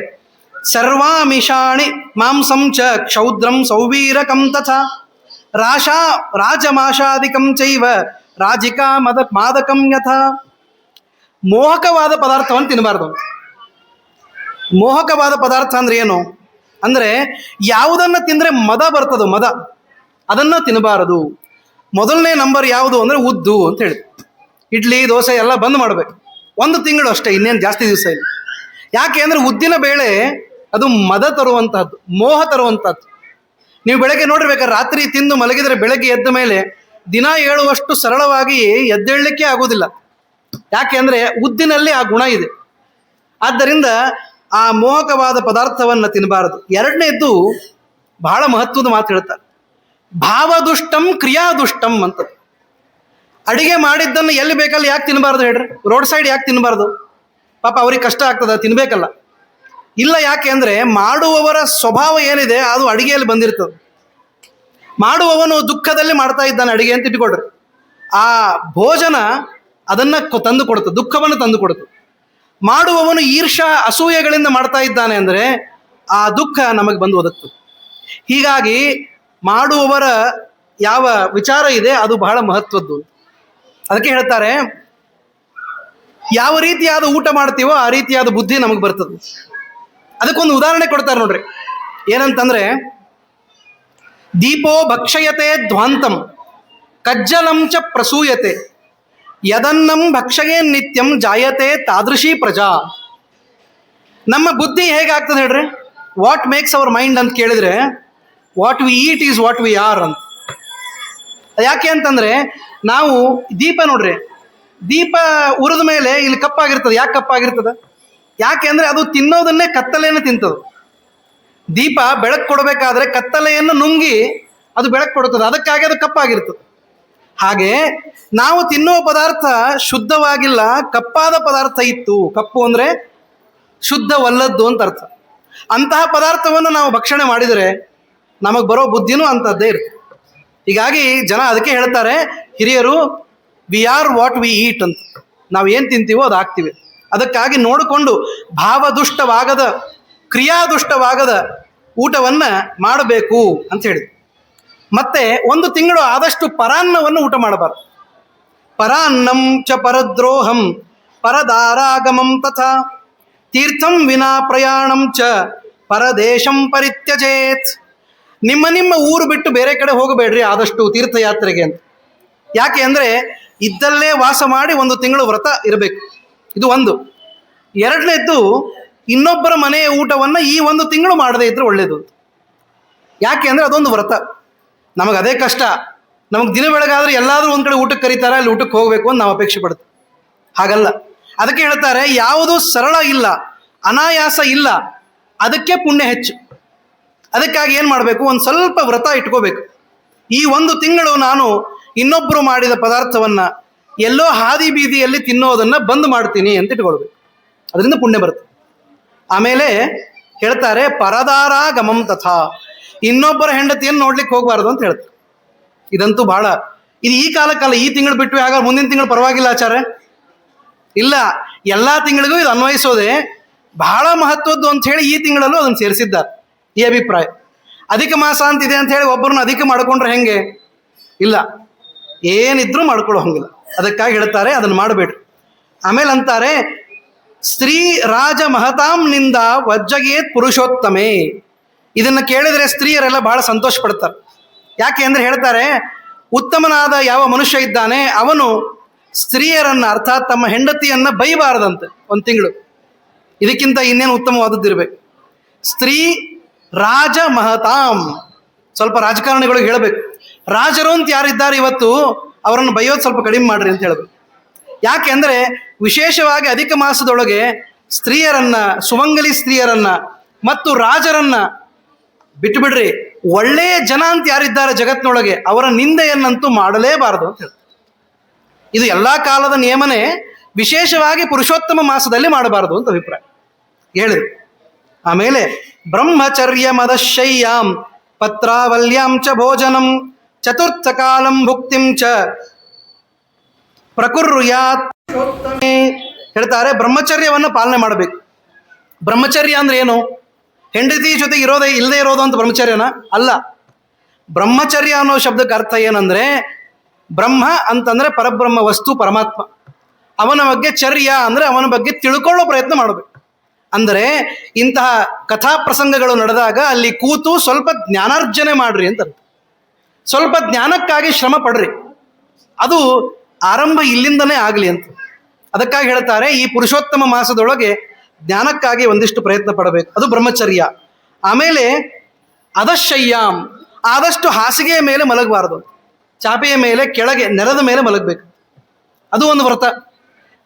ಸರ್ವಾಮಿಷಾಣಿ ಮಾಂಸಂ ಚ ಕ್ಷೌದ್ರಂ ಸೌವೀರಕಂ ತಥಾ ರಾಜಮಾಷಾದಿಕಂ ಚೈವ ರಾಜಿಕಾ ಮಾದಕಂ ಯಥಾ. ಮೋಹಕವಾದ ಪದಾರ್ಥವನ್ನು ತಿನ್ನಬಾರ್ದು. ಮೋಹಕವಾದ ಪದಾರ್ಥ ಅಂದ್ರೆ ಏನು ಅಂದರೆ ಯಾವುದನ್ನು ತಿಂದರೆ ಮದ ಬರ್ತದೋ ಮದ, ಅದನ್ನು ತಿನ್ನಬಾರದು. ಮೊದಲನೇ ನಂಬರ್ ಯಾವುದು ಅಂದರೆ ಉದ್ದು ಅಂತ ಹೇಳಿ. ಇಡ್ಲಿ ದೋಸೆ ಎಲ್ಲ ಬಂದ್ ಮಾಡಬೇಕು. 1 ತಿಂಗಳು ಅಷ್ಟೇ, ಇನ್ನೇನು ಜಾಸ್ತಿ ದಿವಸ ಇಲ್ಲ. ಯಾಕೆ ಅಂದರೆ ಉದ್ದಿನ ಬೇಳೆ ಅದು ಮದ ತರುವಂತಹದ್ದು, ಮೋಹ ತರುವಂಥದ್ದು. ನೀವು ಬೆಳಗ್ಗೆ ನೋಡಿರ್ಬೇಕಾದ್ರೆ ರಾತ್ರಿ ತಿಂದು ಮಲಗಿದರೆ ಬೆಳಗ್ಗೆ ಎದ್ದ ಮೇಲೆ ದಿನ ಏಳುವಷ್ಟು ಸರಳವಾಗಿ ಎದ್ದೇಳಲಿಕ್ಕೆ ಆಗೋದಿಲ್ಲ. ಯಾಕೆ ಅಂದರೆ ಉದ್ದಿನಲ್ಲಿ ಆ ಗುಣ ಇದೆ. ಆದ್ದರಿಂದ ಆ ಮೋಹಕವಾದ ಪದಾರ್ಥವನ್ನು ತಿನ್ನಬಾರದು. ಎರಡನೇದ್ದು ಬಹಳ ಮಹತ್ವದ ಮಾತು ಹೇಳ್ತಾರೆ, ಭಾವದುಷ್ಟಂ ಕ್ರಿಯಾದುಷ್ಟಂ ಅಂತ. ಅಡಿಗೆ ಮಾಡಿದ್ದನ್ನು ಎಲ್ಲಿ ಬೇಕಲ್ಲಿ ಯಾಕೆ ತಿನ್ನಬಾರ್ದು ಹೇಳ್ರಿ? ರೋಡ್ ಸೈಡ್ ಯಾಕೆ ತಿನ್ನಬಾರ್ದು? ಪಾಪ ಅವ್ರಿಗೆ ಕಷ್ಟ ಆಗ್ತದೆ, ತಿನ್ಬೇಕಲ್ಲ. ಇಲ್ಲ, ಯಾಕೆ ಅಂದರೆ ಮಾಡುವವರ ಸ್ವಭಾವ ಏನಿದೆ ಅದು ಅಡಿಗೆಯಲ್ಲಿ ಬಂದಿರ್ತದೆ. ಮಾಡುವವನು ದುಃಖದಲ್ಲಿ ಮಾಡ್ತಾ ಇದ್ದಾನೆ ಅಡಿಗೆ ಅಂತ ಇಟ್ಕೊಳ್ರಿ, ಆ ಭೋಜನ ಅದನ್ನು ತಂದು ಕೊಡುತ್ತೆ, ದುಃಖವನ್ನು ತಂದು ಕೊಡುತ್ತೆ. ಮಾಡುವವನು ಈರ್ಷಾ ಅಸೂಯೆಗಳಿಂದ ಮಾಡ್ತಾ ಇದ್ದಾನೆ ಅಂದರೆ ಆ ದುಃಖ ನಮಗೆ ಬಂದು ಒದಗ್ತದೆ. ಹೀಗಾಗಿ ಮಾಡುವವರ ಯಾವ ವಿಚಾರ ಇದೆ ಅದು ಬಹಳ ಮಹತ್ವದ್ದು. ಅದಕ್ಕೆ ಹೇಳ್ತಾರೆ, ಯಾವ ರೀತಿಯಾದ ಊಟ ಮಾಡ್ತೀವೋ ಆ ರೀತಿಯಾದ ಬುದ್ಧಿ ನಮಗೆ ಬರ್ತದೆ. ಅದಕ್ಕೊಂದು ಉದಾಹರಣೆ ಕೊಡ್ತಾರೆ ನೋಡ್ರಿ. ಏನಂತಂದ್ರೆ, ದೀಪೋ ಭಕ್ಷಯತೆ ಧ್ವಾಂತಂ ಕಜ್ಜಲಂ ಚ ಪ್ರಸೂಯತೆ ಯದನ್ನಂ ಭಕ್ಷಯೇ ನಿತ್ಯಂ ಜಾಯತೆ ತಾದೃಶಿ ಪ್ರಜಾ. ನಮ್ಮ ಬುದ್ಧಿ ಹೇಗಾಗ್ತದೆ ಹೇಳ್ರಿ? ವಾಟ್ ಮೇಕ್ಸ್ ಅವರ್ ಮೈಂಡ್ ಅಂತ ಕೇಳಿದ್ರೆ, what we eat is what we are ಅಂತ. ಯಾಕೆ ಅಂತಂದ್ರೆ, ನಾವು ದೀಪ ನೋಡ್ರಿ, ದೀಪ ಉರಿದ ಮೇಲೆ ಇಲ್ಲಿ ಕಪ್ಪಾಗಿರ್ತದೆ. ಯಾಕೆ ಕಪ್ಪಾಗಿರ್ತದೆ? ಯಾಕೆ ಅಂದರೆ ಅದು ತಿನ್ನೋದನ್ನೇ ಕತ್ತಲೆಯನ್ನು ತಿಂತದೆ. ದೀಪ ಬೆಳಕು ಕೊಡಬೇಕಾದ್ರೆ ಕತ್ತಲೆಯನ್ನು ನುಂಗಿ ಅದು ಬೆಳಕು ಕೊಡುತ್ತದೆ, ಅದಕ್ಕಾಗಿ ಅದು ಕಪ್ಪಾಗಿರ್ತದೆ. ಹಾಗೆ ನಾವು ತಿನ್ನುವ ಪದಾರ್ಥ ಶುದ್ಧವಾಗಿಲ್ಲ, ಕಪ್ಪಾದ ಪದಾರ್ಥ ಇತ್ತು. ಕಪ್ಪು ಅಂದರೆ ಶುದ್ಧವಲ್ಲದ್ದು ಅಂತ ಅರ್ಥ. ಅಂತಹ ಪದಾರ್ಥವನ್ನು ನಾವು ಭಕ್ಷಣೆ ಮಾಡಿದರೆ ನಮಗೆ ಬರೋ ಬುದ್ಧಿನೂ ಅಂಥದ್ದೇ ಇರ್ತದೆ. ಹೀಗಾಗಿ ಜನ ಅದಕ್ಕೆ ಹೇಳ್ತಾರೆ ಹಿರಿಯರು, we are what we eat ಅಂತ. ನಾವು ಏನು ತಿಂತೀವೋ ಅದು ಆಗ್ತೀವಿ. ಅದಕ್ಕಾಗಿ ನೋಡಿಕೊಂಡು ಭಾವದುಷ್ಟವಾಗದ, ಕ್ರಿಯಾದುಷ್ಟವಾಗದ ಊಟವನ್ನು ಮಾಡಬೇಕು ಅಂತ ಹೇಳಿ. ಮತ್ತೆ 1 ತಿಂಗಳು ಆದಷ್ಟು ಪರಾನ್ನವನ್ನು ಊಟ ಮಾಡಬಾರ್ದು. ಪರಾನ್ನಂ ಚ ಪರದ್ರೋಹಂ ಪರದಾರಾಗಮಂ ತಥಾ ತೀರ್ಥಂ ವಿನಾ ಪ್ರಯಾಣಂ ಚ ಪರದೇಶಂ ಪರಿತ್ಯಜೇತ್. ನಿಮ್ಮ ಊರು ಬಿಟ್ಟು ಬೇರೆ ಕಡೆ ಹೋಗಬೇಡ್ರಿ ಆದಷ್ಟು ತೀರ್ಥಯಾತ್ರೆಗೆ ಅಂತ. ಯಾಕೆ ಅಂದರೆ ಇದ್ದಲ್ಲೇ ವಾಸ ಮಾಡಿ 1 ತಿಂಗಳು ವ್ರತ ಇರಬೇಕು. ಇದು ಒಂದು. ಎರಡನೇದ್ದು, ಇನ್ನೊಬ್ಬರ ಮನೆಯ ಊಟವನ್ನು ಈ 1 ತಿಂಗಳು ಮಾಡದೇ ಇದ್ರೆ ಒಳ್ಳೆಯದು. ಯಾಕೆ ಅಂದರೆ ಅದೊಂದು ವ್ರತ. ನಮಗೆ ಅದೇ ಕಷ್ಟ. ನಮಗೆ ದಿನ ಬೆಳಗಾದ್ರೆ ಎಲ್ಲಾದರೂ ಒಂದು ಕಡೆ ಊಟಕ್ಕೆ ಕರೀತಾರೆ, ಅಲ್ಲಿ ಊಟಕ್ಕೆ ಹೋಗಬೇಕು ಅಂತ ನಾವು ಅಪೇಕ್ಷೆ ಪಡ್ತೀವಿ. ಹಾಗಲ್ಲ. ಅದಕ್ಕೆ ಹೇಳ್ತಾರೆ, ಯಾವುದು ಸರಳ ಇಲ್ಲ, ಅನಾಯಾಸ ಇಲ್ಲ, ಅದಕ್ಕೆ ಪುಣ್ಯ ಹೆಚ್ಚು. ಅದಕ್ಕಾಗಿ ಏನು ಮಾಡಬೇಕು? ಒಂದು ಸ್ವಲ್ಪ ವ್ರತ ಇಟ್ಕೋಬೇಕು. ಈ 1 ತಿಂಗಳು ನಾನು ಇನ್ನೊಬ್ಬರು ಮಾಡಿದ ಪದಾರ್ಥವನ್ನು ಎಲ್ಲೋ ಹಾದಿ ಬೀದಿಯಲ್ಲಿ ತಿನ್ನೋದನ್ನು ಬಂದ್ ಮಾಡ್ತೀನಿ ಅಂತ ಇಟ್ಕೊಳ್ಬೇಕು. ಅದರಿಂದ ಪುಣ್ಯ ಬರುತ್ತೆ. ಆಮೇಲೆ ಹೇಳ್ತಾರೆ, ಪರದಾರ ಗಮಂ ತಥಾ, ಇನ್ನೊಬ್ಬರ ಹೆಂಡತಿಯನ್ನು ನೋಡ್ಲಿಕ್ಕೆ ಹೋಗಬಾರ್ದು ಅಂತ ಹೇಳ್ತಾರೆ. ಇದಂತೂ ಬಹಳ, ಇದು ಈ ಕಾಲಕ್ಕಲ್ಲ, ಈ ತಿಂಗಳು ಬಿಟ್ಟು ಹಾಗಾದ್ರೆ ಮುಂದಿನ ತಿಂಗಳು ಪರವಾಗಿಲ್ಲ ಆಚಾರ್ಯ? ಇಲ್ಲ, ಎಲ್ಲ ತಿಂಗಳಿಗೂ ಇದು ಅನ್ವಯಿಸೋದೆ ಬಹಳ ಮಹತ್ವದ್ದು ಅಂತ ಹೇಳಿ ಈ ತಿಂಗಳಲ್ಲೂ ಅದನ್ನು ಸೇರಿಸಿದ್ದಾರೆ. ಈ ಅಭಿಪ್ರಾಯ. ಅಧಿಕ ಮಾಸ ಅಂತಿದೆ ಅಂತ ಹೇಳಿ ಒಬ್ಬರನ್ನ ಅಧಿಕ ಮಾಡ್ಕೊಂಡ್ರೆ ಹೆಂಗೆ? ಇಲ್ಲ, ಏನಿದ್ರೂ ಮಾಡ್ಕೊಳ್ಳೋ ಹಂಗಿಲ್ಲ. ಅದಕ್ಕಾಗಿ ಹೇಳ್ತಾರೆ ಅದನ್ನು ಮಾಡಬೇಡ್ರಿ. ಆಮೇಲೆ ಅಂತಾರೆ, ಸ್ತ್ರೀ ರಾಜ ಮಹತಾಂ ನಿಂದ ವಜ್ಜಗೇತ್ ಪುರುಷೋತ್ತಮೇ. ಇದನ್ನು ಕೇಳಿದರೆ ಸ್ತ್ರೀಯರೆಲ್ಲ ಬಹಳ ಸಂತೋಷ ಪಡ್ತಾರೆ. ಯಾಕೆ ಅಂದರೆ ಹೇಳ್ತಾರೆ, ಉತ್ತಮನಾದ ಯಾವ ಮನುಷ್ಯ ಇದ್ದಾನೆ ಅವನು ಸ್ತ್ರೀಯರನ್ನು, ಅರ್ಥಾತ್ ತಮ್ಮ ಹೆಂಡತಿಯನ್ನು ಬೈಬಾರದಂತೆ 1 ತಿಂಗಳು. ಇದಕ್ಕಿಂತ ಇನ್ನೇನು ಉತ್ತಮವಾದದ್ದಿರಬೇಕು. ಸ್ತ್ರೀ ರಾಜ ಮಹತಾಂ. ಸ್ವಲ್ಪ ರಾಜಕಾರಣಿಗಳಿಗೆ ಹೇಳಬೇಕು, ರಾಜರು ಅಂತ ಯಾರಿದ್ದಾರೆ ಇವತ್ತು ಅವರನ್ನು ಬೈಯೋದು ಸ್ವಲ್ಪ ಕಡಿಮೆ ಮಾಡ್ರಿ ಅಂತ ಹೇಳಬೇಕು. ಯಾಕೆ ಅಂದರೆ ವಿಶೇಷವಾಗಿ ಅಧಿಕ ಮಾಸದೊಳಗೆ ಸ್ತ್ರೀಯರನ್ನ, ಸುಮಂಗಲಿ ಸ್ತ್ರೀಯರನ್ನ ಮತ್ತು ರಾಜರನ್ನ ಬಿಟ್ಟುಬಿಡ್ರಿ, ಒಳ್ಳೆಯ ಜನ ಅಂತ ಯಾರಿದ್ದಾರೆ ಜಗತ್ತಿನೊಳಗೆ ಅವರ ನಿಂದೆಯನ್ನಂತೂ ಮಾಡಲೇಬಾರದು ಅಂತ ಹೇಳ್ತಾರೆ. ಇದು ಎಲ್ಲ ಕಾಲದ ನಿಯಮನೇ, ವಿಶೇಷವಾಗಿ ಪುರುಷೋತ್ತಮ ಮಾಸದಲ್ಲಿ ಮಾಡಬಾರದು ಅಂತ ಅಭಿಪ್ರಾಯ ಹೇಳಿದ್ರು. ಆಮೇಲೆ ಬ್ರಹ್ಮಚರ್ಯ ಮದಶಯ್ಯಾಂ ಪತ್ರಾವಲ್ಯಾಂ ಚ ಭೋಜನಂ ಚತುರ್ಥ ಕಾಲಂ ಭುಕ್ತಿಂ ಚ ಪ್ರಕುರ್ಯಾತ್ ಹೇಳ್ತಾರೆ. ಬ್ರಹ್ಮಚರ್ಯವನ್ನು ಪಾಲನೆ ಮಾಡಬೇಕು. ಬ್ರಹ್ಮಚರ್ಯ ಅಂದ್ರೆ ಏನು? ಹೆಂಡತಿ ಜೊತೆಗೆ ಇರೋದೇ ಇಲ್ಲದೆ ಇರೋದು ಅಂತ ಬ್ರಹ್ಮಚರ್ಯನ ಅಲ್ಲ. ಬ್ರಹ್ಮಚರ್ಯ ಅನ್ನೋ ಶಬ್ದಕ್ಕೆ ಅರ್ಥ ಏನಂದ್ರೆ, ಬ್ರಹ್ಮ ಅಂತಂದ್ರೆ ಪರಬ್ರಹ್ಮ ವಸ್ತು ಪರಮಾತ್ಮ, ಅವನ ಬಗ್ಗೆ ಚರ್ಯ ಅಂದ್ರೆ ಅವನ ಬಗ್ಗೆ ತಿಳ್ಕೊಳ್ಳೋ ಪ್ರಯತ್ನ ಮಾಡಬೇಕು. ಅಂದರೆ ಇಂತಹ ಕಥಾ ಪ್ರಸಂಗಗಳು ನಡೆದಾಗ ಅಲ್ಲಿ ಕೂತು ಸ್ವಲ್ಪ ಜ್ಞಾನಾರ್ಜನೆ ಮಾಡ್ರಿ ಅಂತ, ಸ್ವಲ್ಪ ಜ್ಞಾನಕ್ಕಾಗಿ ಶ್ರಮ ಪಡ್ರಿ. ಅದು ಆರಂಭ ಇಲ್ಲಿಂದನೇ ಆಗಲಿ ಅಂತ. ಅದಕ್ಕಾಗಿ ಹೇಳ್ತಾರೆ, ಈ ಪುರುಷೋತ್ತಮ ಮಾಸದೊಳಗೆ ಜ್ಞಾನಕ್ಕಾಗಿ ಒಂದಿಷ್ಟು ಪ್ರಯತ್ನ ಪಡಬೇಕು, ಅದು ಬ್ರಹ್ಮಚರ್ಯ. ಆಮೇಲೆ ಅದಶಯ್ಯಾಂ, ಆದಷ್ಟು ಹಾಸಿಗೆಯ ಮೇಲೆ ಮಲಗಬಾರದು, ಚಾಪೆಯ ಮೇಲೆ, ಕೆಳಗೆ ನೆಲದ ಮೇಲೆ ಮಲಗಬೇಕು. ಅದು ಒಂದು ವ್ರತ.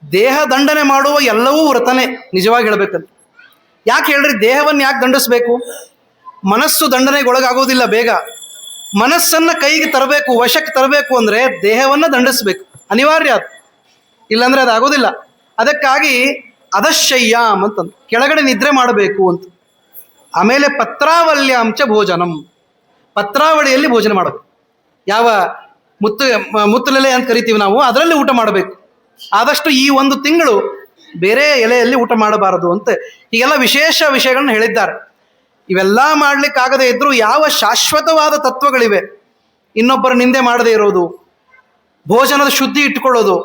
ದೇಹ ದಂಡನೆ ಮಾಡುವ ಎಲ್ಲವೂ ವ್ರತನೇ ನಿಜವಾಗಿ ಹೇಳ್ಬೇಕಂತ. ಯಾಕೆ ಹೇಳ್ರಿ, ದೇಹವನ್ನು ಯಾಕೆ ದಂಡಿಸ್ಬೇಕು? ಮನಸ್ಸು ದಂಡನೆಗೊಳಗಾಗೋದಿಲ್ಲ ಬೇಗ. ಮನಸ್ಸನ್ನು ಕೈಗೆ ತರಬೇಕು, ವಶಕ್ಕೆ ತರಬೇಕು ಅಂದರೆ ದೇಹವನ್ನು ದಂಡಿಸ್ಬೇಕು, ಅನಿವಾರ್ಯ ಅದು, ಇಲ್ಲಾಂದ್ರೆ ಅದಾಗೋದಿಲ್ಲ. ಅದಕ್ಕಾಗಿ ಅದಶಯ್ಯಾಮ್ ಅಂತಂದು ಕೆಳಗಡೆ ನಿದ್ರೆ ಮಾಡಬೇಕು ಅಂತ. ಆಮೇಲೆ ಪತ್ರಾವಲ್ಯಾಂಚ ಭೋಜನಂ, ಪತ್ರಾವಳಿಯಲ್ಲಿ ಭೋಜನ ಮಾಡಬೇಕು. ಯಾವ ಮುತ್ತಲೆಲೆ ಅಂತ ಕರಿತೀವಿ ನಾವು, ಅದರಲ್ಲಿ ಊಟ ಮಾಡಬೇಕು. ಆದಷ್ಟು ಈ ಒಂದು ತಿಂಗಳು ಬೇರೆ ಎಲೆಯಲ್ಲಿ ಊಟ ಮಾಡಬಾರದು ಅಂತ ಹೀಗೆಲ್ಲ ವಿಶೇಷ ವಿಷಯಗಳನ್ನ ಹೇಳಿದ್ದಾರೆ. ಇವೆಲ್ಲ ಮಾಡ್ಲಿಕ್ಕಾಗದೇ ಇದ್ರೂ ಯಾವ ಶಾಶ್ವತವಾದ ತತ್ವಗಳಿವೆ, ಇನ್ನೊಬ್ಬರ ನಿಂದೆ ಮಾಡದೇ ಇರೋದು, ಭೋಜನದ ಶುದ್ಧಿ ಇಟ್ಟುಕೊಳ್ಳೋದು,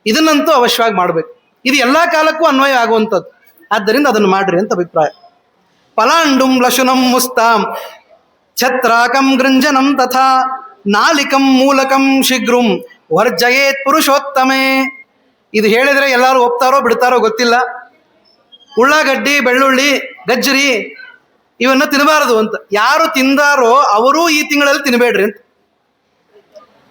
ಇದನ್ನಂತೂ ಅವಶ್ಯವಾಗಿ ಮಾಡಬೇಕು. ಇದು ಎಲ್ಲ ಕಾಲಕ್ಕೂ ಅನ್ವಯ ಆಗುವಂಥದ್ದು. ಆದ್ದರಿಂದ ಅದನ್ನು ಮಾಡ್ರಿ ಅಂತ ಅಭಿಪ್ರಾಯ. ಫಲಾಂಡುಂ ಲಶುನಂ ಮುಸ್ತಾಂ ಛತ್ರಾಕಂ ಗೃಂಜನಂ ತಥಾ ನಾಲಿಕಂ ಮೂಲಕಂ ಶೀಘ್ರಂ ವರ್ಜಯೇತ್ ಪುರುಷೋತ್ತಮೇ. ಇದು ಹೇಳಿದರೆ ಎಲ್ಲರೂ ಒಪ್ತಾರೋ ಬಿಡ್ತಾರೋ ಗೊತ್ತಿಲ್ಲ. ಉಳ್ಳಾಗಡ್ಡಿ, ಬೆಳ್ಳುಳ್ಳಿ, ಗಜ್ಜರಿ ಇವನ್ನು ತಿನ್ನಬಾರದು ಅಂತ. ಯಾರು ತಿಂದಾರೋ ಅವರೂ ಈ ತಿಂಗಳಲ್ಲಿ ತಿನ್ನಬೇಡ್ರಿ ಅಂತ.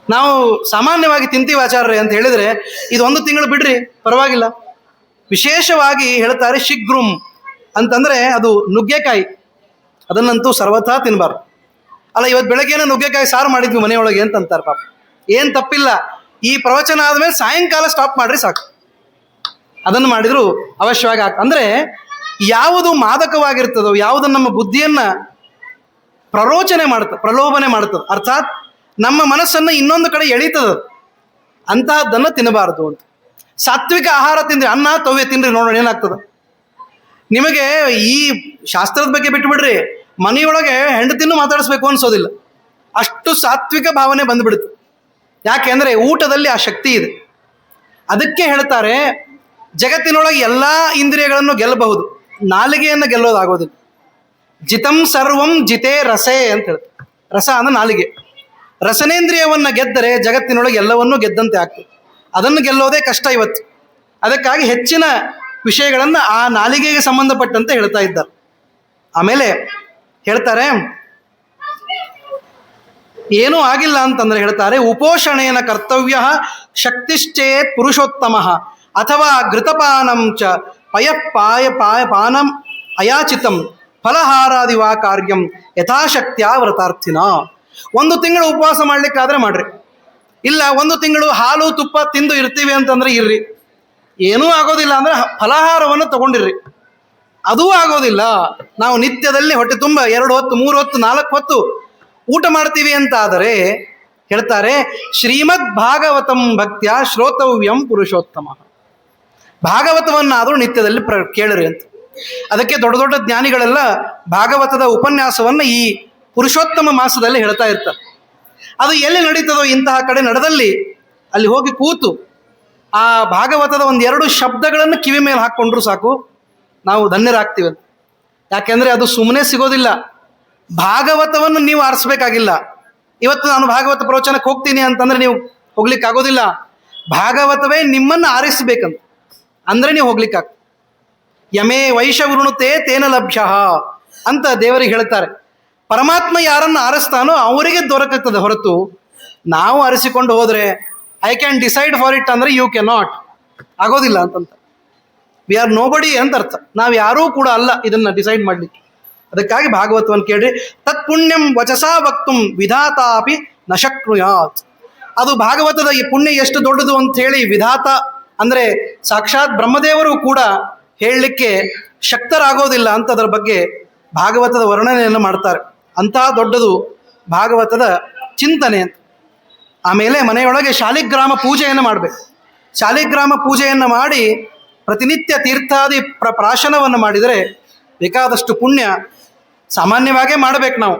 ನಾವು ಸಾಮಾನ್ಯವಾಗಿ ತಿಂತೀವಿ ಆಚಾರ್ಯ ಅಂತ ಹೇಳಿದರೆ, ಇದೊಂದು ತಿಂಗಳು ಬಿಡ್ರಿ ಪರವಾಗಿಲ್ಲ. ವಿಶೇಷವಾಗಿ ಹೇಳ್ತಾರೆ ಶೀಘ್ರಂ ಅಂತಂದರೆ ಅದು ನುಗ್ಗೆಕಾಯಿ, ಅದನ್ನಂತೂ ಸರ್ವಥಾ ತಿನ್ನಬಾರ್ದು. ಅಲ್ಲ, ಇವತ್ತು ಬೆಳಗ್ಗೆನೇ ನುಗ್ಗೆಕಾಯಿ ಸಾರು ಮಾಡಿದ್ವಿ ಮನೆಯೊಳಗೆ ಅಂತ ಅಂತಾರೆ. ಪಾಪ ಏನು ತಪ್ಪಿಲ್ಲ. ಈ ಪ್ರವಚನ ಆದಮೇಲೆ ಸಾಯಂಕಾಲ ಸ್ಟಾಪ್ ಮಾಡ್ರಿ ಸಾಕು. ಅದನ್ನು ಮಾಡಿದ್ರು ಅವಶ್ಯವಾಗಿ ಅಂದರೆ ಯಾವುದು ಮಾದಕವಾಗಿರ್ತದೋ, ಯಾವುದು ನಮ್ಮ ಬುದ್ಧಿಯನ್ನು ಪ್ರಲೋಭನೆ ಮಾಡ್ತದೆ, ಅರ್ಥಾತ್ ನಮ್ಮ ಮನಸ್ಸನ್ನು ಇನ್ನೊಂದು ಕಡೆ ಎಳೀತದ, ಅಂತಹದ್ದನ್ನು ತಿನ್ನಬಾರದು ಅಂತ. ಸಾತ್ವಿಕ ಆಹಾರ ತಿಂದ್ರಿ, ಅನ್ನ ತವ್ಯ ತಿನ್ರಿ, ನೋಡೋಣ ಏನಾಗ್ತದೆ. ನಿಮಗೆ ಈ ಶಾಸ್ತ್ರದ ಬಗ್ಗೆ ಬಿಟ್ಟುಬಿಡ್ರಿ, ಮನೆಯೊಳಗೆ ಹೆಂಡತಿನೂ ಮಾತಾಡಿಸ್ಬೇಕು ಅನ್ಸೋದಿಲ್ಲ, ಅಷ್ಟು ಸಾತ್ವಿಕ ಭಾವನೆ ಬಂದುಬಿಡುತ್ತೆ. ಯಾಕೆ ಅಂದರೆ ಊಟದಲ್ಲಿ ಆ ಶಕ್ತಿ ಇದೆ. ಅದಕ್ಕೆ ಹೇಳ್ತಾರೆ, ಜಗತ್ತಿನೊಳಗೆ ಎಲ್ಲ ಇಂದ್ರಿಯಗಳನ್ನು ಗೆಲ್ಲಬಹುದು, ನಾಲಿಗೆಯನ್ನು ಗೆಲ್ಲೋದಾಗೋದಿಲ್ಲ. ಜಿತಂ ಸರ್ವಂ ಜಿತೇ ರಸೇ ಅಂತ ಹೇಳ್ತಾರೆ. ರಸ ಅಂದ್ರೆ ನಾಲಿಗೆ. ರಸನೇಂದ್ರಿಯವನ್ನು ಗೆದ್ದರೆ ಜಗತ್ತಿನೊಳಗೆ ಎಲ್ಲವನ್ನೂ ಗೆದ್ದಂತೆ ಆಗ್ತದೆ. ಅದನ್ನು ಗೆಲ್ಲೋದೇ ಕಷ್ಟ ಇವತ್ತು. ಅದಕ್ಕಾಗಿ ಹೆಚ್ಚಿನ ವಿಷಯಗಳನ್ನು ಆ ನಾಲಿಗೆಗೆ ಸಂಬಂಧಪಟ್ಟಂತೆ ಹೇಳ್ತಾ ಇದ್ದಾರೆ. ಆಮೇಲೆ ಹೇಳ್ತಾರೆ, ಏನೂ ಆಗಿಲ್ಲ ಅಂತಂದ್ರೆ ಹೇಳ್ತಾರೆ, ಉಪೋಷಣೇನ ಕರ್ತವ್ಯ ಶಕ್ತಿಶ್ಚೇತ್ ಪುರುಷೋತ್ತಮ ಅಥವಾ ಘೃತಪಾನಂ ಚ ಪಾನಂ ಅಯಾಚಿತಂ ಫಲಹಾರಾದಿವಾ ಕಾರ್ಯಂ ಯಥಾಶಕ್ತಿಯ ವ್ರತಾರ್ಥಿನ. ಒಂದು ತಿಂಗಳು ಉಪವಾಸ ಮಾಡ್ಲಿಕ್ಕಾದ್ರೆ ಮಾಡ್ರಿ, ಇಲ್ಲ ಒಂದು ತಿಂಗಳು ಹಾಲು ತುಪ್ಪ ತಿಂದು ಇರ್ತೀವಿ ಅಂತಂದ್ರೆ ಇರ್ರಿ. ಏನೂ ಆಗೋದಿಲ್ಲ ಅಂದ್ರೆ ಫಲಹಾರವನ್ನು ತಗೊಂಡಿರ್ರಿ. ಅದೂ ಆಗೋದಿಲ್ಲ, ನಾವು ನಿತ್ಯದಲ್ಲಿ ಹೊಟ್ಟೆ ತುಂಬ 2 ಹೊತ್ತು 3 ಹೊತ್ತು 4 ಹೊತ್ತು ಊಟ ಮಾಡ್ತೀವಿ ಅಂತ ಆದರೆ ಹೇಳ್ತಾರೆ, ಶ್ರೀಮದ್ ಭಾಗವತಂ ಭಕ್ತ್ಯ ಶ್ರೋತವ್ಯಂ ಪುರುಷೋತ್ತಮ. ಭಾಗವತವನ್ನಾದರೂ ನಿತ್ಯದಲ್ಲಿ ಕೇಳಿರಿ ಅಂತ. ಅದಕ್ಕೆ ದೊಡ್ಡ ದೊಡ್ಡ ಜ್ಞಾನಿಗಳೆಲ್ಲ ಭಾಗವತದ ಉಪನ್ಯಾಸವನ್ನು ಈ ಪುರುಷೋತ್ತಮ ಮಾಸದಲ್ಲಿ ಹೇಳ್ತಾ ಇರ್ತಾರೆ. ಅದು ಎಲ್ಲಿ ನಡೀತದೋ ಇಂತಹ ಕಡೆ ನಡೆದಲ್ಲಿ ಅಲ್ಲಿ ಹೋಗಿ ಕೂತು ಆ ಭಾಗವತದ 1-2 ಶಬ್ದಗಳನ್ನು ಕಿವಿ ಮೇಲೆ ಹಾಕ್ಕೊಂಡ್ರು ಸಾಕು, ನಾವು ಧನ್ಯರಾಗ್ತೀವಿ ಅಂತ. ಯಾಕೆಂದರೆ ಅದು ಸುಮ್ಮನೆ ಸಿಗೋದಿಲ್ಲ. ಭಾಗವತವನ್ನು ನೀವು ಆರಿಸ್ಬೇಕಾಗಿಲ್ಲ. ಇವತ್ತು ನಾನು ಭಾಗವತ ಪ್ರವಚನಕ್ಕೆ ಹೋಗ್ತೀನಿ ಅಂತಂದರೆ ನೀವು ಹೋಗ್ಲಿಕ್ಕೆ ಆಗೋದಿಲ್ಲ. ಭಾಗವತವೇ ನಿಮ್ಮನ್ನು ಆರಿಸಬೇಕಂತ ಅಂದರೆ ನೀವು ಹೋಗ್ಲಿಕ್ಕಾಗ್ತದೆ. ಯಮೇ ವೈಷವೃಣುತೆ ತೇನ ಲಭ್ಯ ಅಂತ ದೇವರಿಗೆ ಹೇಳ್ತಾರೆ. ಪರಮಾತ್ಮ ಯಾರನ್ನು ಆರಿಸ್ತಾನೋ ಅವರಿಗೆ ದೊರಕುತ್ತದೆ ಹೊರತು ನಾವು ಆರಿಸಿಕೊಂಡು ಹೋದರೆ I can decide for it ಅಂದರೆ ಯು ಕ್ಯಾನ್ ನಾಟ್. ಆಗೋದಿಲ್ಲ ಅಂತಂತ. ವಿ ಆರ್ ನೋಬಡಿ ಅಂತ ಅರ್ಥ. ನಾವು ಯಾರೂ ಕೂಡ ಅಲ್ಲ ಇದನ್ನ ಡಿಸೈಡ್ ಮಾಡಲಿಕ್ಕೆ. ಅದಕ್ಕಾಗಿ ಭಾಗವತವನ್ನು ಕೇಳ್ರಿ. ತತ್ ಪುಣ್ಯಂ ವಚಸಾ ವಕ್ತುಂ ವಿಧಾತಾಪಿ ನ ಶಕ್ನುಯಾತ್. ಅದು ಭಾಗವತದ ಈ ಪುಣ್ಯ ಎಷ್ಟು ದೊಡ್ಡದು ಅಂತ ಹೇಳಿ ವಿಧಾತ ಅಂದರೆ ಸಾಕ್ಷಾತ್ ಬ್ರಹ್ಮದೇವರು ಕೂಡ ಹೇಳಲಿಕ್ಕೆ ಶಕ್ತರಾಗೋದಿಲ್ಲ ಅಂತ ಅದರ ಬಗ್ಗೆ ಭಾಗವತದ ವರ್ಣನೆಯನ್ನು ಮಾಡ್ತಾರೆ. ಅಂತಹ ದೊಡ್ಡದು ಭಾಗವತದ ಚಿಂತನೆ ಅಂತ. ಆಮೇಲೆ ಮನೆಯೊಳಗೆ ಶಾಲಿಗ್ರಾಮ ಪೂಜೆಯನ್ನು ಮಾಡಬೇಕು. ಶಾಲಿಗ್ರಾಮ ಪೂಜೆಯನ್ನು ಮಾಡಿ ಪ್ರತಿನಿತ್ಯ ತೀರ್ಥಾದಿ ಪ್ರಾಶನವನ್ನು ಮಾಡಿದರೆ ಬೇಕಾದಷ್ಟು ಪುಣ್ಯ. ಸಾಮಾನ್ಯವಾಗೇ ಮಾಡಬೇಕು. ನಾವು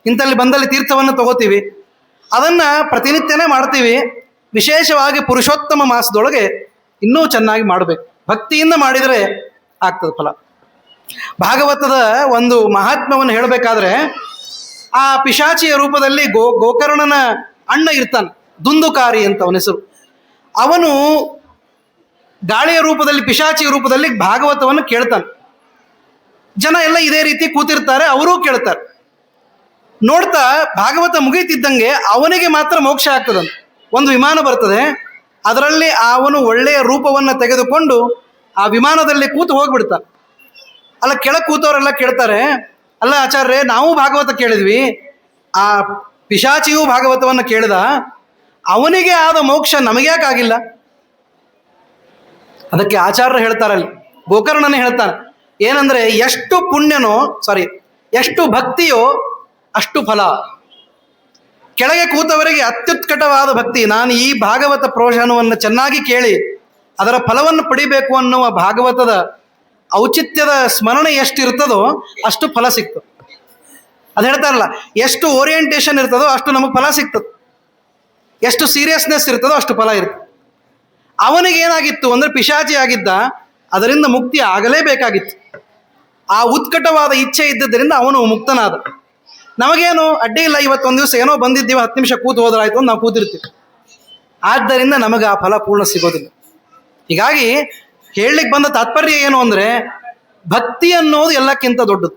ಇಂಥಲ್ಲಿ ಬಂದಲ್ಲಿ ತೀರ್ಥವನ್ನು ತಗೋತೀವಿ, ಅದನ್ನು ಪ್ರತಿನಿತ್ಯನೇ ಮಾಡ್ತೀವಿ. ವಿಶೇಷವಾಗಿ ಪುರುಷೋತ್ತಮ ಮಾಸದೊಳಗೆ ಇನ್ನೂ ಚೆನ್ನಾಗಿ ಮಾಡಬೇಕು. ಭಕ್ತಿಯಿಂದ ಮಾಡಿದರೆ ಆಗ್ತದೆ ಫಲ. ಭಾಗವತದ ಒಂದು ಮಹಾತ್ಮವನ್ನು ಹೇಳಬೇಕಾದ್ರೆ, ಆ ಪಿಶಾಚಿಯ ರೂಪದಲ್ಲಿ ಗೋಕರ್ಣನ ಅಣ್ಣ ಇರ್ತಾನೆ, ದುಂದುಕಾರಿ ಅಂತ ಅವನ ಹೆಸರು. ಅವನು ಗಾಳಿಯ ರೂಪದಲ್ಲಿ, ಪಿಶಾಚಿಯ ರೂಪದಲ್ಲಿ ಭಾಗವತವನ್ನು ಕೇಳ್ತಾನೆ. ಜನ ಎಲ್ಲ ಇದೇ ರೀತಿ ಕೂತಿರ್ತಾರೆ, ಅವರೂ ಕೇಳ್ತಾರೆ. ನೋಡ್ತಾ ಭಾಗವತ ಮುಗೀತಿದ್ದಂಗೆ ಅವನಿಗೆ ಮಾತ್ರ ಮೋಕ್ಷ ಆಗ್ತದಂತೆ. ಒಂದು ವಿಮಾನ ಬರ್ತದೆ, ಅದರಲ್ಲಿ ಅವನು ಒಳ್ಳೆಯ ರೂಪವನ್ನು ತೆಗೆದುಕೊಂಡು ಆ ವಿಮಾನದಲ್ಲಿ ಕೂತು ಹೋಗ್ಬಿಡ್ತಾನೆ. ಅಲ್ಲ, ಕೆಳಗೆ ಕೂತವರೆಲ್ಲ ಕೇಳ್ತಾರೆ, ಅಲ್ಲ ಆಚಾರ್ಯ, ನಾವು ಭಾಗವತ ಕೇಳಿದ್ವಿ, ಆ ಪಿಶಾಚಿಯೂ ಭಾಗವತವನ್ನು ಕೇಳಿದ, ಅವನಿಗೆ ಆದ ಮೋಕ್ಷ ನಮಗ್ಯಾಕಾಗಿಲ್ಲ? ಅದಕ್ಕೆ ಆಚಾರ್ಯರು ಹೇಳ್ತಾರಲ್ಲಿ, ಗೋಕರ್ಣನೇ ಹೇಳ್ತಾನೆ ಏನಂದ್ರೆ, ಎಷ್ಟು ಪುಣ್ಯನೋ ಎಷ್ಟು ಭಕ್ತಿಯೋ ಅಷ್ಟು ಫಲ. ಕೆಳಗೆ ಕೂತವರಿಗೆ ಅತ್ಯುತ್ಕಟವಾದ ಭಕ್ತಿ, ನಾನು ಈ ಭಾಗವತ ಪ್ರವಚನವನ್ನು ಚೆನ್ನಾಗಿ ಕೇಳಿ ಅದರ ಫಲವನ್ನು ಪಡಿಬೇಕು ಅನ್ನುವ ಭಾಗವತದ ಔಚಿತ್ಯದ ಸ್ಮರಣೆ ಎಷ್ಟು ಇರ್ತದೋ ಅಷ್ಟು ಫಲ ಸಿಗ್ತದೆ. ಅದು ಹೇಳ್ತಾರಲ್ಲ, ಎಷ್ಟು ಓರಿಯೆಂಟೇಷನ್ ಇರ್ತದೋ ಅಷ್ಟು ನಮಗೆ ಫಲ ಸಿಗ್ತದೆ, ಎಷ್ಟು ಸೀರಿಯಸ್ನೆಸ್ ಇರ್ತದೋ ಅಷ್ಟು ಫಲ ಇರ್ತದೆ. ಅವನಿಗೇನಾಗಿತ್ತು ಅಂದರೆ ಪಿಶಾಚಿ ಆಗಿದ್ದ, ಅದರಿಂದ ಮುಕ್ತಿ ಆಗಲೇಬೇಕಾಗಿತ್ತು. ಆ ಉತ್ಕಟವಾದ ಇಚ್ಛೆ ಇದ್ದದ್ದರಿಂದ ಅವನು ಮುಕ್ತನಾದ. ನಮಗೇನು ಅಡ್ಡಿ ಇಲ್ಲ, ಇವತ್ತೊಂದು ದಿವಸ ಏನೋ ಬಂದಿದ್ದೀವಿ, 10 ನಿಮಿಷ ಕೂತು ಹೋದ್ರಾಯ್ತು ಅಂತ ನಾವು ಕೂತಿರ್ತೀವಿ. ಆದ್ದರಿಂದ ನಮಗೆ ಆ ಫಲ ಪೂರ್ಣ ಸಿಗೋದಿಲ್ಲ. ಹೀಗಾಗಿ ಹೇಳಲಿಕ್ಕೆ ಬಂದ ತಾತ್ಪರ್ಯ ಏನು ಅಂದರೆ, ಭಕ್ತಿ ಅನ್ನೋದು ಎಲ್ಲಕ್ಕಿಂತ ದೊಡ್ಡದು.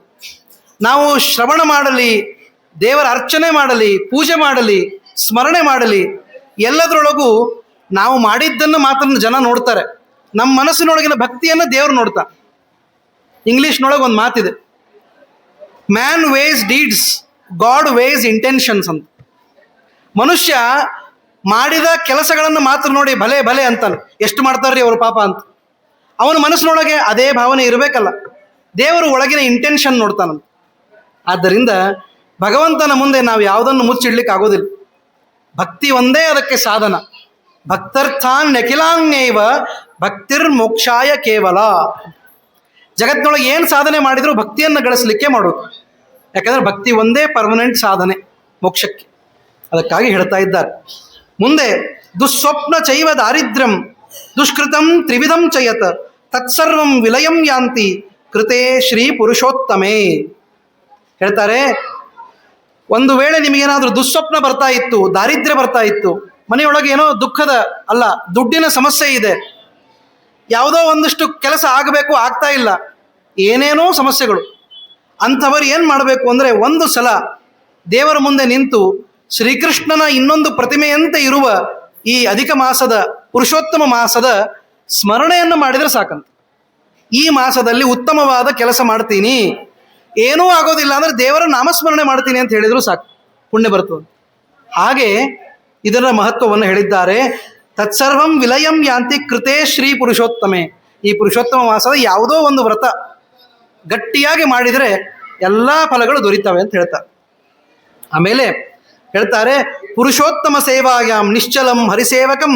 ನಾವು ಶ್ರವಣ ಮಾಡಲಿ, ದೇವರ ಅರ್ಚನೆ ಮಾಡಲಿ, ಪೂಜೆ ಮಾಡಲಿ, ಸ್ಮರಣೆ ಮಾಡಲಿ, ಎಲ್ಲದರೊಳಗೂ ನಾವು ಮಾಡಿದ್ದನ್ನು ಮಾತ್ರ ಜನ ನೋಡ್ತಾರೆ. ನಮ್ಮ ಮನಸ್ಸಿನೊಳಗಿನ ಭಕ್ತಿಯನ್ನು ದೇವರು ನೋಡ್ತಾ. ಇಂಗ್ಲೀಷ್ನೊಳಗೆ ಒಂದು ಮಾತಿದೆ, man weighs deeds, God weighs intentions ಅಂತ. ಮನುಷ್ಯ ಮಾಡಿದ ಕೆಲಸಗಳನ್ನು ಮಾತ್ರ ನೋಡಿ ಭಲೆ ಭಲೆ ಅಂತಾನೆ, ಎಷ್ಟು ಮಾಡ್ತಾರ್ರಿ ಅವರು ಪಾಪ ಅಂತ. ಅವನ ಮನಸ್ಸಿನೊಳಗೆ ಅದೇ ಭಾವನೆ ಇರಬೇಕಲ್ಲ. ದೇವರು ಒಳಗಿನ ಇಂಟೆನ್ಷನ್ ನೋಡ್ತಾನಂತ. ಆದ್ದರಿಂದ ಭಗವಂತನ ಮುಂದೆ ನಾವು ಯಾವುದನ್ನು ಮುಚ್ಚಿಡ್ಲಿಕ್ಕೆ ಆಗೋದಿಲ್ಲ. ಭಕ್ತಿ ಒಂದೇ ಅದಕ್ಕೆ ಸಾಧನ. ಭಕ್ತರ್ಥಾನ್ ನಖಿಲಾಂಗ್ನೈವ ಭಕ್ತಿರ್ ಮೋಕ್ಷಾಯ ಕೇವಲ. ಜಗತ್ತಿನೊಳಗೆ ಏನು ಸಾಧನೆ ಮಾಡಿದರೂ ಭಕ್ತಿಯನ್ನು ಗಳಿಸಲಿಕ್ಕೆ ಮಾಡೋದು. ಯಾಕಂದರೆ ಭಕ್ತಿ ಒಂದೇ ಪರ್ಮನೆಂಟ್ ಸಾಧನೆ ಮೋಕ್ಷಕ್ಕೆ. ಅದಕ್ಕಾಗಿ ಹೇಳ್ತಾ ಇದ್ದಾರೆ ಮುಂದೆ, ದುಸ್ವಪ್ನ ಚೈವ ದಾರಿದ್ರ್ಯಂ ದುಷ್ಕೃತಂ ತ್ರಿವಿಧಂ ಚಯತ್ ತತ್ಸರ್ವಂ ವಿಲಯಂ ಯಾಂತಿ ಕೃತೇ ಶ್ರೀ ಪುರುಷೋತ್ತಮೇ. ಹೇಳ್ತಾರೆ, ಒಂದು ವೇಳೆ ನಿಮಗೇನಾದರೂ ದುಸ್ವಪ್ನ ಬರ್ತಾ ಇತ್ತು, ದಾರಿದ್ರ್ಯ ಬರ್ತಾ ಇತ್ತು, ಮನೆಯೊಳಗೆ ಏನೋ ದುಃಖದ ಅಲ್ಲ ದುಡ್ಡಿನ ಸಮಸ್ಯೆ ಇದೆ, ಯಾವುದೋ ಒಂದಷ್ಟು ಕೆಲಸ ಆಗಬೇಕು ಆಗ್ತಾ ಇಲ್ಲ, ಏನೇನೋ ಸಮಸ್ಯೆಗಳು, ಅಂಥವರು ಏನು ಮಾಡಬೇಕು ಅಂದರೆ, ಒಂದು ಸಲ ದೇವರ ಮುಂದೆ ನಿಂತು ಶ್ರೀಕೃಷ್ಣನ ಇನ್ನೊಂದು ಪ್ರತಿಮೆಯಂತೆ ಇರುವ ಈ ಅಧಿಕ ಮಾಸದ ಪುರುಷೋತ್ತಮ ಮಾಸದ ಸ್ಮರಣೆಯನ್ನು ಮಾಡಿದರೆ ಸಾಕಂತ. ಈ ಮಾಸದಲ್ಲಿ ಉತ್ತಮವಾದ ಕೆಲಸ ಮಾಡ್ತೀನಿ, ಏನೂ ಆಗೋದಿಲ್ಲ ಅಂದರೆ ದೇವರ ನಾಮಸ್ಮರಣೆ ಮಾಡ್ತೀನಿ ಅಂತ ಹೇಳಿದರೂ ಸಾಕು, ಪುಣ್ಯ ಬರ್ತದೆ. ಹಾಗೆ ಇದರ ಮಹತ್ವವನ್ನು ಹೇಳಿದ್ದಾರೆ. ತತ್ಸರ್ವಂ ವಿಲಯಂ ಯಾಂತಿ ಕೃತೇ ಶ್ರೀ ಪುರುಷೋತ್ತಮೆ. ಈ ಪುರುಷೋತ್ತಮ ಮಾಸದ ಯಾವುದೋ ಒಂದು ವ್ರತ ಗಟ್ಟಿಯಾಗಿ ಮಾಡಿದರೆ ಎಲ್ಲ ಫಲಗಳು ದೊರೀತವೆ ಅಂತ ಹೇಳ್ತಾರೆ. ಆಮೇಲೆ ಹೇಳ್ತಾರೆ, ಪುರುಷೋತ್ತಮ ಸೇವಾಯಾಮ್ ನಿಶ್ಚಲಂ ಹರಿಸೇವಕಂ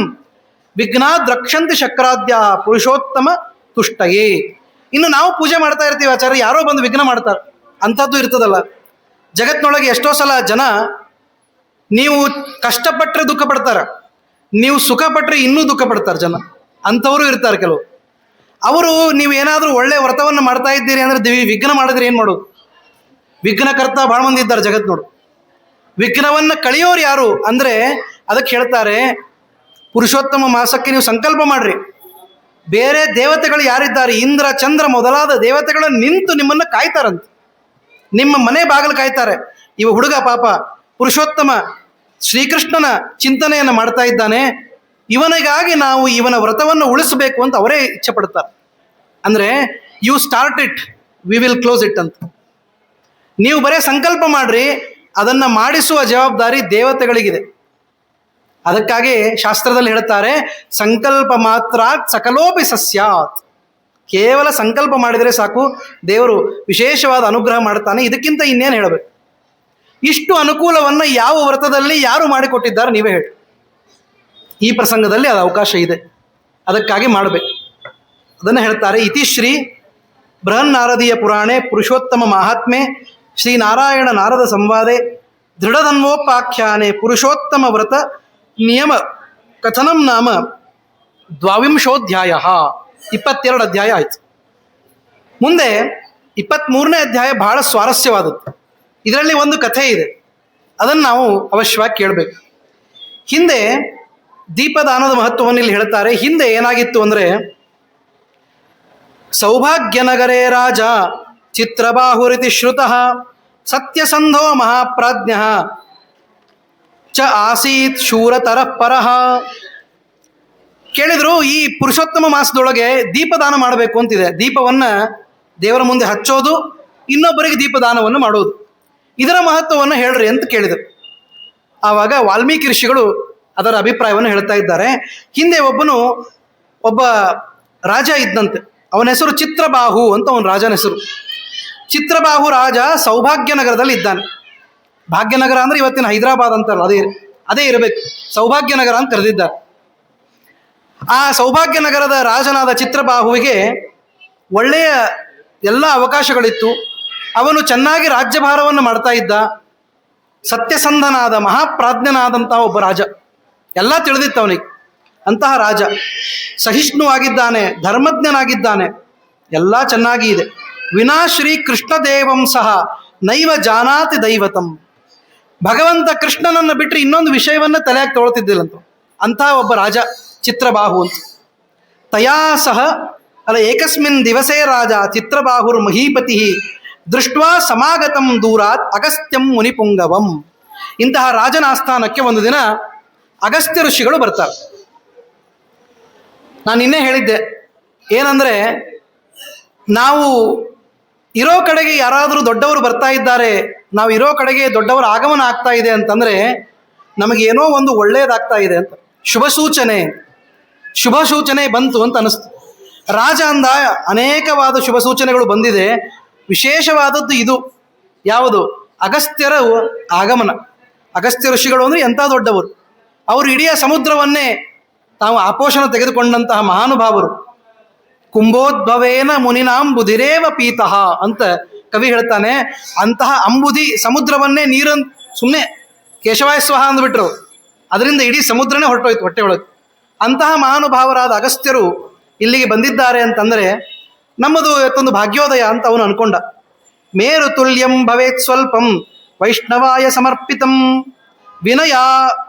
ವಿಘ್ನಾದ್ ರಕ್ಷಂತಿ ಶಕ್ರಾದ್ಯ ಪುರುಷೋತ್ತಮ ತುಷ್ಟಯೇ. ಇನ್ನು ನಾವು ಪೂಜೆ ಮಾಡ್ತಾ ಇರ್ತೀವಿ ಆಚಾರ್ಯ, ಯಾರೋ ಬಂದು ವಿಘ್ನ ಮಾಡ್ತಾರೆ, ಅಂಥದ್ದು ಇರ್ತದಲ್ಲ. ಜಗತ್ತಿನೊಳಗೆ ಎಷ್ಟೋ ಸಲ ಜನ, ನೀವು ಕಷ್ಟಪಟ್ಟರೆ ದುಃಖ ಪಡ್ತಾರೆ, ನೀವು ಸುಖ ಪಟ್ಟರೆ ಇನ್ನೂ ದುಃಖ ಪಡ್ತಾರೆ ಜನ. ಅಂಥವರು ಇರ್ತಾರೆ ಕೆಲವು. ಅವರು ನೀವು ಏನಾದರೂ ಒಳ್ಳೆಯ ವ್ರತವನ್ನು ಮಾಡ್ತಾ ಇದ್ದೀರಿ ಅಂದರೆ ವಿಘ್ನ ಮಾಡಿದ್ರೆ ಏನು ಮಾಡೋದು? ವಿಘ್ನಕರ್ತ ಭಾಳ ಮಂದಿ ಇದ್ದಾರೆ ಜಗತ್ತಿನೋಡು. ವಿಘ್ನವನ್ನು ಕಳೆಯೋರು ಯಾರು ಅಂದರೆ ಅದಕ್ಕೆ ಹೇಳ್ತಾರೆ, ಪುರುಷೋತ್ತಮ ಮಾಸಕ್ಕೆ ನೀವು ಸಂಕಲ್ಪ ಮಾಡ್ರಿ, ಬೇರೆ ದೇವತೆಗಳು ಯಾರಿದ್ದಾರೆ, ಇಂದ್ರ ಚಂದ್ರ ಮೊದಲಾದ ದೇವತೆಗಳು ನಿಂತು ನಿಮ್ಮನ್ನು ಕಾಯ್ತಾರಂತೆ, ನಿಮ್ಮ ಮನೆ ಬಾಗಿಲು ಕಾಯ್ತಾರೆ. ಇವ ಹುಡುಗ ಪಾಪ ಪುರುಷೋತ್ತಮ ಶ್ರೀಕೃಷ್ಣನ ಚಿಂತನೆಯನ್ನು ಮಾಡ್ತಾ ಇದ್ದಾನೆ, ಇವನಿಗಾಗಿ ನಾವು ಇವನ ವ್ರತವನ್ನು ಉಳಿಸಬೇಕು ಅಂತ ಅವರೇ ಇಚ್ಛೆ ಪಡ್ತಾರೆ. ಅಂದರೆ you start it, we will close it ಅಂತ. ನೀವು ಬರೇ ಸಂಕಲ್ಪ ಮಾಡ್ರಿ, ಅದನ್ನು ಮಾಡಿಸುವ ಜವಾಬ್ದಾರಿ ದೇವತೆಗಳಿಗಿದೆ. ಅದಕ್ಕಾಗಿ ಶಾಸ್ತ್ರದಲ್ಲಿ ಹೇಳ್ತಾರೆ, ಸಂಕಲ್ಪ ಮಾತ್ರ ಸಕಲೋಪಿ ಸಸ್ಯಾತ್. ಕೇವಲ ಸಂಕಲ್ಪ ಮಾಡಿದರೆ ಸಾಕು, ದೇವರು ವಿಶೇಷವಾದ ಅನುಗ್ರಹ ಮಾಡ್ತಾನೆ. ಇದಕ್ಕಿಂತ ಇನ್ನೇನು ಹೇಳಬೇಕು? ಇಷ್ಟು ಅನುಕೂಲವನ್ನು ಯಾವ ವ್ರತದಲ್ಲಿ ಯಾರು ಮಾಡಿಕೊಟ್ಟಿದ್ದಾರೆ ನೀವೇ ಹೇಳಿ. ಈ ಪ್ರಸಂಗದಲ್ಲಿ ಅದು ಅವಕಾಶ ಇದೆ, ಅದಕ್ಕಾಗಿ ಮಾಡಬೇಕು. ಅದನ್ನು ಹೇಳ್ತಾರೆ. ಇತಿಶ್ರೀ ಬೃಹನ್ನಾರದೀಯ ಪುರಾಣೆ ಪುರುಷೋತ್ತಮ ಮಾಹಾತ್ಮೆ ಶ್ರೀ ನಾರಾಯಣ ನಾರದ ಸಂವಾದೆ ದೃಢಧನ್ವೋಪಾಖ್ಯಾನೆ ಪುರುಷೋತ್ತಮ ವ್ರತ ನಿಯಮ ಕಥನಂ ನಾಮ 22 22 ಅಧ್ಯಾಯ ಆಯಿತು. ಮುಂದೆ 23ನೇ ಅಧ್ಯಾಯ ಬಹಳ ಸ್ವಾರಸ್ಯವಾದದ್ದು. ಇದರಲ್ಲಿ ಒಂದು ಕಥೆ ಇದೆ, ಅದನ್ನು ನಾವು ಅವಶ್ಯವಾಗಿ ಕೇಳಬೇಕು. ಹಿಂದೆ ದೀಪದಾನದ ಮಹತ್ವವನ್ನು ಇಲ್ಲಿ ಹೇಳ್ತಾರೆ. ಹಿಂದೆ ಏನಾಗಿತ್ತು ಅಂದರೆ, ಸೌಭಾಗ್ಯನಗರೇ ರಾಜ ಚಿತ್ರಬಾಹುರಿತಿ ಶ್ರುತಃ ಸತ್ಯಸಂಧೋ ಮಹಾಪ್ರಾಜ್ಞ ಚ ಆಸೀತ್ ಶೂರತರಃ ಪರಃ. ಕೇಳಿದ್ರು, ಈ ಪುರುಷೋತ್ತಮ ಮಾಸದೊಳಗೆ ದೀಪದಾನ ಮಾಡಬೇಕು ಅಂತಿದೆ. ದೀಪವನ್ನು ದೇವರ ಮುಂದೆ ಹಚ್ಚೋದು, ಇನ್ನೊಬ್ಬರಿಗೆ ದೀಪದಾನವನ್ನು ಮಾಡೋದು, ಇದರ ಮಹತ್ವವನ್ನು ಹೇಳ್ರಿ ಅಂತ ಕೇಳಿದರು. ಆವಾಗ ವಾಲ್ಮೀಕಿ ಋಷಿಗಳು ಅದರ ಅಭಿಪ್ರಾಯವನ್ನು ಹೇಳ್ತಾ ಇದ್ದಾರೆ. ಹಿಂದೆ ಒಬ್ಬ ರಾಜ ಇದ್ದಂತೆ. ಅವನ ಹೆಸರು ಚಿತ್ರಬಾಹು ಅಂತ ಅವನ ರಾಜನ ಹೆಸರು. ಚಿತ್ರಬಾಹು ರಾಜ ಸೌಭಾಗ್ಯನಗರದಲ್ಲಿ ಇದ್ದಾನೆ. ಭಾಗ್ಯನಗರ ಅಂದರೆ ಇವತ್ತಿನ ಹೈದರಾಬಾದ್ ಅಂತಲ್ಲ, ಅದೇ ಇರಬೇಕು. ಸೌಭಾಗ್ಯನಗರ ಅಂತ ಕರೆದಿದ್ದಾರೆ. ಆ ಸೌಭಾಗ್ಯನಗರದ ರಾಜನಾದ ಚಿತ್ರಬಾಹುವಿಗೆ ಒಳ್ಳೆಯ ಎಲ್ಲ ಅವಕಾಶಗಳಿತ್ತು. ಅವನು ಚೆನ್ನಾಗಿ ರಾಜ್ಯಭಾರವನ್ನು ಮಾಡ್ತಾ ಇದ್ದ. ಸತ್ಯಸಂಧನಾದ ಮಹಾಪ್ರಾಜ್ಞನಾದಂತಹ ಒಬ್ಬ ರಾಜ, ಎಲ್ಲ ತಿಳಿದಿತ್ತು ಅವನಿಗೆ. ಅಂತಹ ರಾಜ ಸಹಿಷ್ಣುವಾಗಿದ್ದಾನೆ, ಧರ್ಮಜ್ಞನಾಗಿದ್ದಾನೆ, ಎಲ್ಲ ಚೆನ್ನಾಗಿ ಇದೆ. ವಿನಾ ಶ್ರೀ ಕೃಷ್ಣದೇವಂ ಸಹ ನೈವ ಜಾನಾತಿ ದೈವತಂ. ಭಗವಂತ ಕೃಷ್ಣನನ್ನು ಬಿಟ್ಟರೆ ಇನ್ನೊಂದು ವಿಷಯವನ್ನು ತಲೆಯಾಗಿ ತೊಗೊಳ್ತಿದ್ದಿಲ್ಲಂತ ಅಂತಹ ಒಬ್ಬ ರಾಜ ಚಿತ್ರಬಾಹು ಅಂತ. ತಯಾ ಸಹ ಏಕಸ್ಮಿನ್ ದಿವಸೇ ರಾಜ ಚಿತ್ರಬಾಹುರ್ ಮಹೀಪತಿ ದೃಷ್ಟ್ವಾ ಸಮಾಗತಂ ದೂರಾತ್ ಅಗಸ್ತ್ಯಂ ಮುನಿಪುಂಗವಂ. ಇಂತಹ ರಾಜನ ಆಸ್ಥಾನಕ್ಕೆ ಒಂದು ದಿನ ಅಗಸ್ತ್ಯ ಋಷಿಗಳು ಬರ್ತಾರೆ. ನಾನು ನಿನ್ನೆ ಹೇಳಿದ್ದೆ ಏನಂದರೆ, ನಾವು ಇರೋ ಕಡೆಗೆ ಯಾರಾದರೂ ದೊಡ್ಡವರು ಬರ್ತಾ ಇದ್ದಾರೆ, ನಾವು ಇರೋ ಕಡೆಗೆ ದೊಡ್ಡವರ ಆಗಮನ ಆಗ್ತಾ ಇದೆ ಅಂತಂದರೆ ನಮಗೇನೋ ಒಂದು ಒಳ್ಳೆಯದಾಗ್ತಾ ಇದೆ ಅಂತ, ಶುಭ ಸೂಚನೆ ಬಂತು ಅಂತ ಅನಿಸ್ತು. ರಾಜ ಅಂದ ಅನೇಕವಾದ ಶುಭ ಸೂಚನೆಗಳು ಬಂದಿದೆ, ವಿಶೇಷವಾದದ್ದು ಇದು. ಯಾವುದು? ಅಗಸ್ತ್ಯರ ಆಗಮನ. ಅಗಸ್ತ್ಯ ಋಷಿಗಳು ಅಂದರೆ ಎಂಥ ದೊಡ್ಡವರು! ಅವರು ಇಡೀ ಸಮುದ್ರವನ್ನೇ ತಾವು ಆಪೋಷಣ ತೆಗೆದುಕೊಂಡಂತಹ ಮಹಾನುಭಾವರು. ಕುಂಭೋದ್ಭವೇನ ಮುನಿನಾಂಬುಧಿರೇವ ಪೀತಃ ಅಂತ ಕವಿ ಹೇಳ್ತಾನೆ. ಅಂತಹ ಅಂಬುಧಿ ಸಮುದ್ರವನ್ನೇ ನೀರನ್ನು ಸುಮ್ಮನೆ ಕೇಶವಾಯ ಸ್ವಹ ಅಂದ್ಬಿಟ್ರು, ಅದರಿಂದ ಇಡೀ ಸಮುದ್ರನೇ ಹೊರಟೋಯ್ತು ಹೊಟ್ಟೆ ಒಳಗೆ. ಅಂತಹ ಮಹಾನುಭಾವರಾದ ಅಗಸ್ತ್ಯರು ಇಲ್ಲಿಗೆ ಬಂದಿದ್ದಾರೆ ಅಂತಂದರೆ ನಮ್ಮದು ಇವತ್ತೊಂದು ಭಾಗ್ಯೋದಯ ಅಂತ ಅವನು ಅನ್ಕೊಂಡ. ಮೇರು ತುಲ್ಯಂ ಭವೇತ್ ಸ್ವಲ್ಪಂ ವೈಷ್ಣವಾಯ ಸಮರ್ಪಿತಂ ವಿನಯ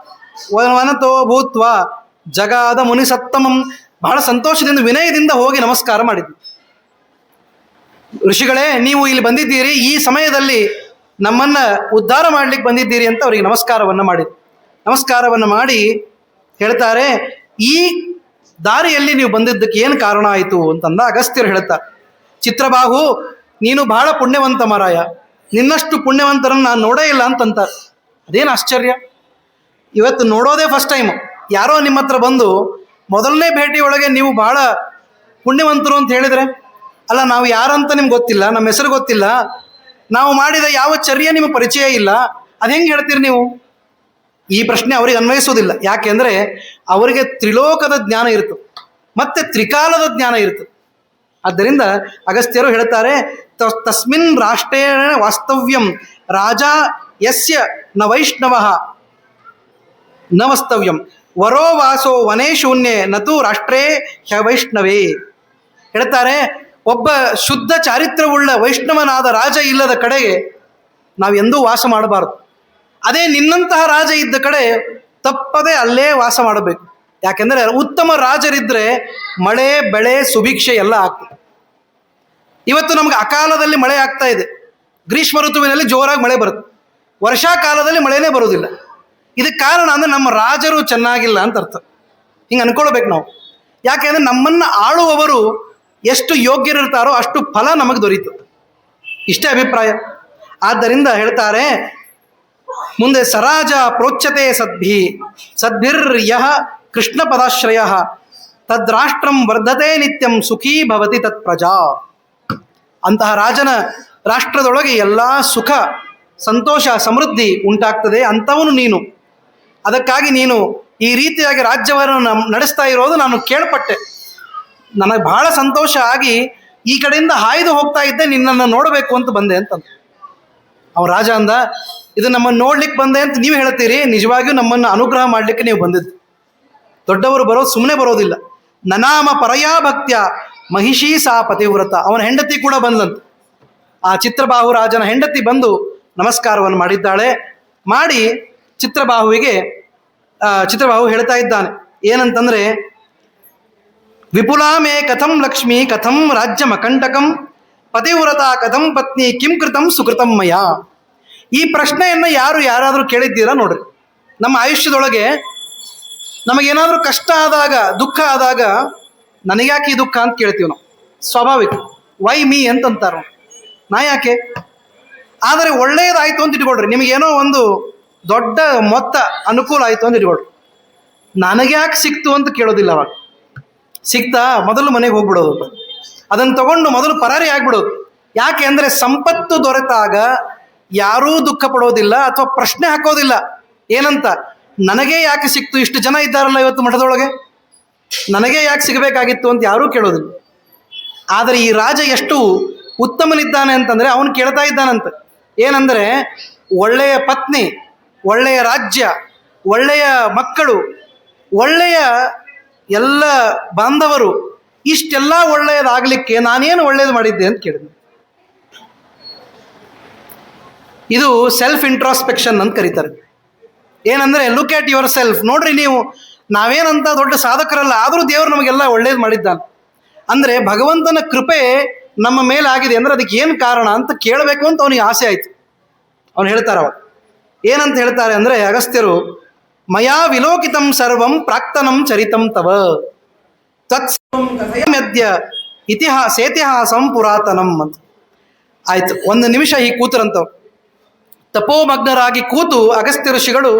ವನತೋ ಭೂತ್ವ ಜಗಾದ ಮುನಿ ಸತ್ತಮಂ. ಬಹಳ ಸಂತೋಷದಿಂದ ವಿನಯದಿಂದ ಹೋಗಿ ನಮಸ್ಕಾರ ಮಾಡಿದ್ವಿ. ಋಷಿಗಳೇ, ನೀವು ಇಲ್ಲಿ ಬಂದಿದ್ದೀರಿ, ಈ ಸಮಯದಲ್ಲಿ ನಮ್ಮನ್ನು ಉದ್ಧಾರ ಮಾಡಲಿಕ್ಕೆ ಬಂದಿದ್ದೀರಿ ಅಂತ ಅವರಿಗೆ ನಮಸ್ಕಾರವನ್ನು ಮಾಡಿ ಹೇಳ್ತಾರೆ, ಈ ದಾರಿಯಲ್ಲಿ ನೀವು ಬಂದಿದ್ದಕ್ಕೆ ಏನು ಕಾರಣ ಆಯಿತು ಅಂತಂದ. ಅಗಸ್ತ್ಯರು ಹೇಳ್ತಾರೆ, ಚಿತ್ರಬಾಹು ನೀನು ಬಹಳ ಪುಣ್ಯವಂತ ಮಾರಾಯ, ನಿನ್ನಷ್ಟು ಪುಣ್ಯವಂತರನ್ನು ನಾನು ನೋಡೇ ಇಲ್ಲ ಅಂತಂತ. ಅದೇನು ಆಶ್ಚರ್ಯ, ಇವತ್ತು ನೋಡೋದೇ ಫಸ್ಟ್ ಟೈಮು. ಯಾರೋ ನಿಮ್ಮ ಹತ್ರ ಬಂದು ಮೊದಲನೇ ಭೇಟಿಯೊಳಗೆ ನೀವು ಬಹಳ ಪುಣ್ಯವಂತರು ಅಂತ ಹೇಳಿದರೆ, ಅಲ್ಲ ನಾವು ಯಾರಂತ ನಿಮ್ಗೆ ಗೊತ್ತಿಲ್ಲ, ನಮ್ಮ ಹೆಸರು ಗೊತ್ತಿಲ್ಲ, ನಾವು ಮಾಡಿದ ಯಾವ ಚರ್ಯ ನಿಮಗೆ ಪರಿಚಯ ಇಲ್ಲ, ಅದು ಹೆಂಗೆ ಹೇಳ್ತೀರಿ ನೀವು? ಈ ಪ್ರಶ್ನೆ ಅವರಿಗೆ ಅನ್ವಯಿಸೋದಿಲ್ಲ. ಯಾಕೆಂದರೆ ಅವರಿಗೆ ತ್ರಿಲೋಕದ ಜ್ಞಾನ ಇರ್ತದೆ, ಮತ್ತು ತ್ರಿಕಾಲದ ಜ್ಞಾನ ಇರ್ತದೆ. ಆದ್ದರಿಂದ ಅಗಸ್ತ್ಯರು ಹೇಳ್ತಾರೆ, ತಸ್ಮಿನ್ ರಾಷ್ಟ್ರೇಣ ವಾಸ್ತವ್ಯಂ ರಾಜ ಯಸ್ಯ ನ ವೈಷ್ಣವ ನ ವಸ್ತವ್ಯಂ ವರೋ ವಾಸೋ ವನೇ ಶೂನ್ಯೇ ನತು ರಾಷ್ಟ್ರೇ ಹ್ಯ ವೈಷ್ಣವೇ. ಹೇಳ್ತಾರೆ, ಒಬ್ಬ ಶುದ್ಧ ಚಾರಿತ್ರ್ಯವುಳ್ಳ ವೈಷ್ಣವನಾದ ರಾಜ ಇಲ್ಲದ ಕಡೆಗೆ ನಾವು ಎಂದೂ ವಾಸ ಮಾಡಬಾರದು. ಅದೇ ನಿನ್ನಂತಹ ರಾಜ ಇದ್ದ ಕಡೆ ತಪ್ಪದೆ ಅಲ್ಲೇ ವಾಸ ಮಾಡಬೇಕು. ಯಾಕೆಂದರೆ ಉತ್ತಮ ರಾಜರಿದ್ದರೆ ಮಳೆ ಬೆಳೆ ಸುಭಿಕ್ಷೆ ಎಲ್ಲ ಆಗ್ತದೆ. ಇವತ್ತು ನಮ್ಗೆ ಅಕಾಲದಲ್ಲಿ ಮಳೆ ಆಗ್ತಾ ಇದೆ, ಗ್ರೀಷ್ಮ ಋತುವಿನಲ್ಲಿ ಜೋರಾಗಿ ಮಳೆ ಬರುತ್ತೆ, ವರ್ಷಾಕಾಲದಲ್ಲಿ ಮಳೆನೇ ಬರೋದಿಲ್ಲ. ಇದಕ್ಕೆ ಕಾರಣ ಅಂದರೆ ನಮ್ಮ ರಾಜರು ಚೆನ್ನಾಗಿಲ್ಲ ಅಂತ ಅರ್ಥ. ಹಿಂಗೆ ಅನ್ಕೊಳ್ಬೇಕು ನಾವು. ಯಾಕೆಂದರೆ ನಮ್ಮನ್ನು ಆಳುವವರು ಎಷ್ಟು ಯೋಗ್ಯರಿರ್ತಾರೋ ಅಷ್ಟು ಫಲ ನಮಗೆ ದೊರೀತು. ಇಷ್ಟೇ ಅಭಿಪ್ರಾಯ. ಆದ್ದರಿಂದ ಹೇಳ್ತಾರೆ ಮುಂದೆ, ಸರಾಜ ಪ್ರೋಚ್ಯತೆ ಸದ್ಭಿರ್ ಯಹ ಕೃಷ್ಣ ಪದಾಶ್ರಯ ತದ್ರಾಷ್ಟ್ರಂ ವರ್ಧತೆ ನಿತ್ಯಂ ಸುಖೀ ಭವತಿ ತತ್ ಪ್ರಜಾ. ಅಂತಹ ರಾಜನ ರಾಷ್ಟ್ರದೊಳಗೆ ಎಲ್ಲ ಸುಖ ಸಂತೋಷ ಸಮೃದ್ಧಿ ಉಂಟಾಗ್ತದೆ. ಅಂಥವನು ನೀನು. ಅದಕ್ಕಾಗಿ ನೀನು ಈ ರೀತಿಯಾಗಿ ರಾಜ್ಯವನ್ನು ನಡೆಸ್ತಾ ಇರೋದು ನಾನು ಕೇಳ್ಪಟ್ಟೆ. ನನಗೆ ಬಹಳ ಸಂತೋಷ ಆಗಿ ಈ ಕಡೆಯಿಂದ ಹಾಯ್ದು ಹೋಗ್ತಾ ಇದ್ದೆ, ನಿನ್ನನ್ನು ನೋಡಬೇಕು ಅಂತ ಬಂದೆ ಅಂತಂದ. ಅವ ರಾಜ ಅಂದ, ಇದು ನಮ್ಮನ್ನು ನೋಡ್ಲಿಕ್ಕೆ ಬಂದೆ ಅಂತ ನೀವು ಹೇಳ್ತೀರಿ, ನಿಜವಾಗಿಯೂ ನಮ್ಮನ್ನು ಅನುಗ್ರಹ ಮಾಡಲಿಕ್ಕೆ ನೀವು ಬಂದಿದ್ದು. ದೊಡ್ಡವರು ಬರೋದು ಸುಮ್ಮನೆ ಬರೋದಿಲ್ಲ. ನನಾಮ ಪರಯಾ ಭಕ್ತ್ಯ ಮಹಿಷೀ ಸಾ ಪತಿವ್ರತ. ಅವನ ಹೆಂಡತಿ ಕೂಡ ಬಂದಂತ. ಆ ಚಿತ್ರಬಾಹು ರಾಜನ ಹೆಂಡತಿ ಬಂದು ನಮಸ್ಕಾರವನ್ನು ಮಾಡಿದ್ದಾಳೆ. ಮಾಡಿ ಚಿತ್ರಬಾಹು ಹೇಳ್ತಾ ಇದ್ದಾನೆ ಏನಂತಂದ್ರೆ, ವಿಪುಲಾ ಮೇ ಕಥಂ ಲಕ್ಷ್ಮೀ ಕಥಂ ರಾಜ್ಯಂ ಅಕಂಟಕಂ ಪತಿವ್ರತ ಕಥಂ ಪತ್ನಿ ಕಿಂ ಕೃತಂ ಸುಕೃತಂ ಮಯ. ಈ ಪ್ರಶ್ನೆಯನ್ನು ಯಾರಾದರೂ ಕೇಳಿದ್ದೀರಾ ನೋಡ್ರಿ. ನಮ್ಮ ಆಯುಷ್ಯದೊಳಗೆ ನಮಗೇನಾದರೂ ಕಷ್ಟ ಆದಾಗ, ದುಃಖ ಆದಾಗ, ನನಗ್ಯಾಕೆ ಈ ದುಃಖ ಅಂತ ಕೇಳ್ತೀವಿ ನಾವು. ಸ್ವಾಭಾವಿಕ. ವೈ ಮೀ ಅಂತಂತಾರೆ. ನಾ ಯಾಕೆ? ಆದರೆ ಒಳ್ಳೆಯದಾಯಿತು ಅಂತ ಇಟ್ಕೊಳ್ರಿ. ನಿಮಗೇನೋ ಒಂದು ದೊಡ್ಡ ಮೊತ್ತ ಅನುಕೂಲ ಆಯಿತು ಅಂತ ಇಟ್ಕೊಳ್ರಿ, ನನಗ್ಯಾಕೆ ಸಿಕ್ತು ಅಂತ ಕೇಳೋದಿಲ್ಲ. ಅವಾಗ ಸಿಕ್ತಾ ಮೊದಲು ಮನೆಗೆ ಹೋಗ್ಬಿಡೋದು, ಅದನ್ನು ತಗೊಂಡು ಮೊದಲು ಪರಾರಿ ಆಗ್ಬಿಡೋದು. ಯಾಕೆ ಅಂದರೆ ಸಂಪತ್ತು ದೊರೆತಾಗ ಯಾರೂ ದುಃಖ ಪಡೋದಿಲ್ಲ ಅಥವಾ ಪ್ರಶ್ನೆ ಹಾಕೋದಿಲ್ಲ. ಏನಂತ, ನನಗೆ ಯಾಕೆ ಸಿಕ್ತು? ಇಷ್ಟು ಜನ ಇದ್ದಾರಲ್ಲ ಇವತ್ತು ಮಠದೊಳಗೆ, ನನಗೆ ಯಾಕೆ ಸಿಗಬೇಕಾಗಿತ್ತು ಅಂತ ಯಾರೂ ಕೇಳೋದಿಲ್ಲ. ಆದರೆ ಈ ರಾಜ ಎಷ್ಟು ಉತ್ತಮನಿದ್ದಾನೆ ಅಂತಂದರೆ ಅವನು ಕೇಳ್ತಾ ಇದ್ದಾನಂತ. ಏನಂದರೆ, ಒಳ್ಳೆಯ ಪತ್ನಿ, ಒಳ್ಳೆಯ ರಾಜ್ಯ, ಒಳ್ಳೆಯ ಮಕ್ಕಳು, ಒಳ್ಳೆಯ ಎಲ್ಲ ಬಾಂಧವರು, ಇಷ್ಟೆಲ್ಲ ಒಳ್ಳೆಯದಾಗಲಿಕ್ಕೆ ನಾನೇನು ಒಳ್ಳೆಯದು ಮಾಡಿದ್ದೆ ಅಂತ ಕೇಳಿದ್ನು. ಇದು ಸೆಲ್ಫ್ ಇಂಟ್ರಾಸ್ಪೆಕ್ಷನ್ ಅಂತ ಕರೀತಾರೆ. ಏನಂದರೆ, ಲುಕ್ ಎಟ್ ಯುವರ್ ಸೆಲ್ಫ್. ನೋಡ್ರಿ, ನೀವು ನಾವೇನಂತ ದೊಡ್ಡ ಸಾಧಕರಲ್ಲ, ಆದರೂ ದೇವರು ನಮಗೆಲ್ಲ ಒಳ್ಳೇದು ಮಾಡಿದ್ದಾನೆ. ಅಂದರೆ ಭಗವಂತನ ಕೃಪೆ ನಮ್ಮ ಮೇಲೆ ಆಗಿದೆ ಅಂದರೆ ಅದಕ್ಕೆ ಏನು ಕಾರಣ ಅಂತ ಕೇಳಬೇಕು ಅಂತ ಅವನಿಗೆ ಆಸೆ ಆಯಿತು. ಅವನು ಹೇಳ್ತಾರೆ, ಅವ ಏನಂತ ಹೇಳ್ತಾರೆ ಅಂದರೆ, ಅಗಸ್ತ್ಯರು, ಮಯಾ ವಿಲೋಕಿತಂ ಸರ್ವಂ ಪ್ರಾಕ್ತನಂ ಚರಿತಂ ತವ ತತ್ಸಂದ್ಯ ಇತಿಹಾಸೇತಿಹಾಸಂ ಪುರಾತನಂ ಅಂತ. ಆಯ್ತು, ಒಂದು ನಿಮಿಷ ಈ ಕೂತರಂತವ್ ತಪೋಮಗ್ನರಾಗಿ ಕೂತು ಅಗಸ್ತ್ಯ ಋಷಿಗಳು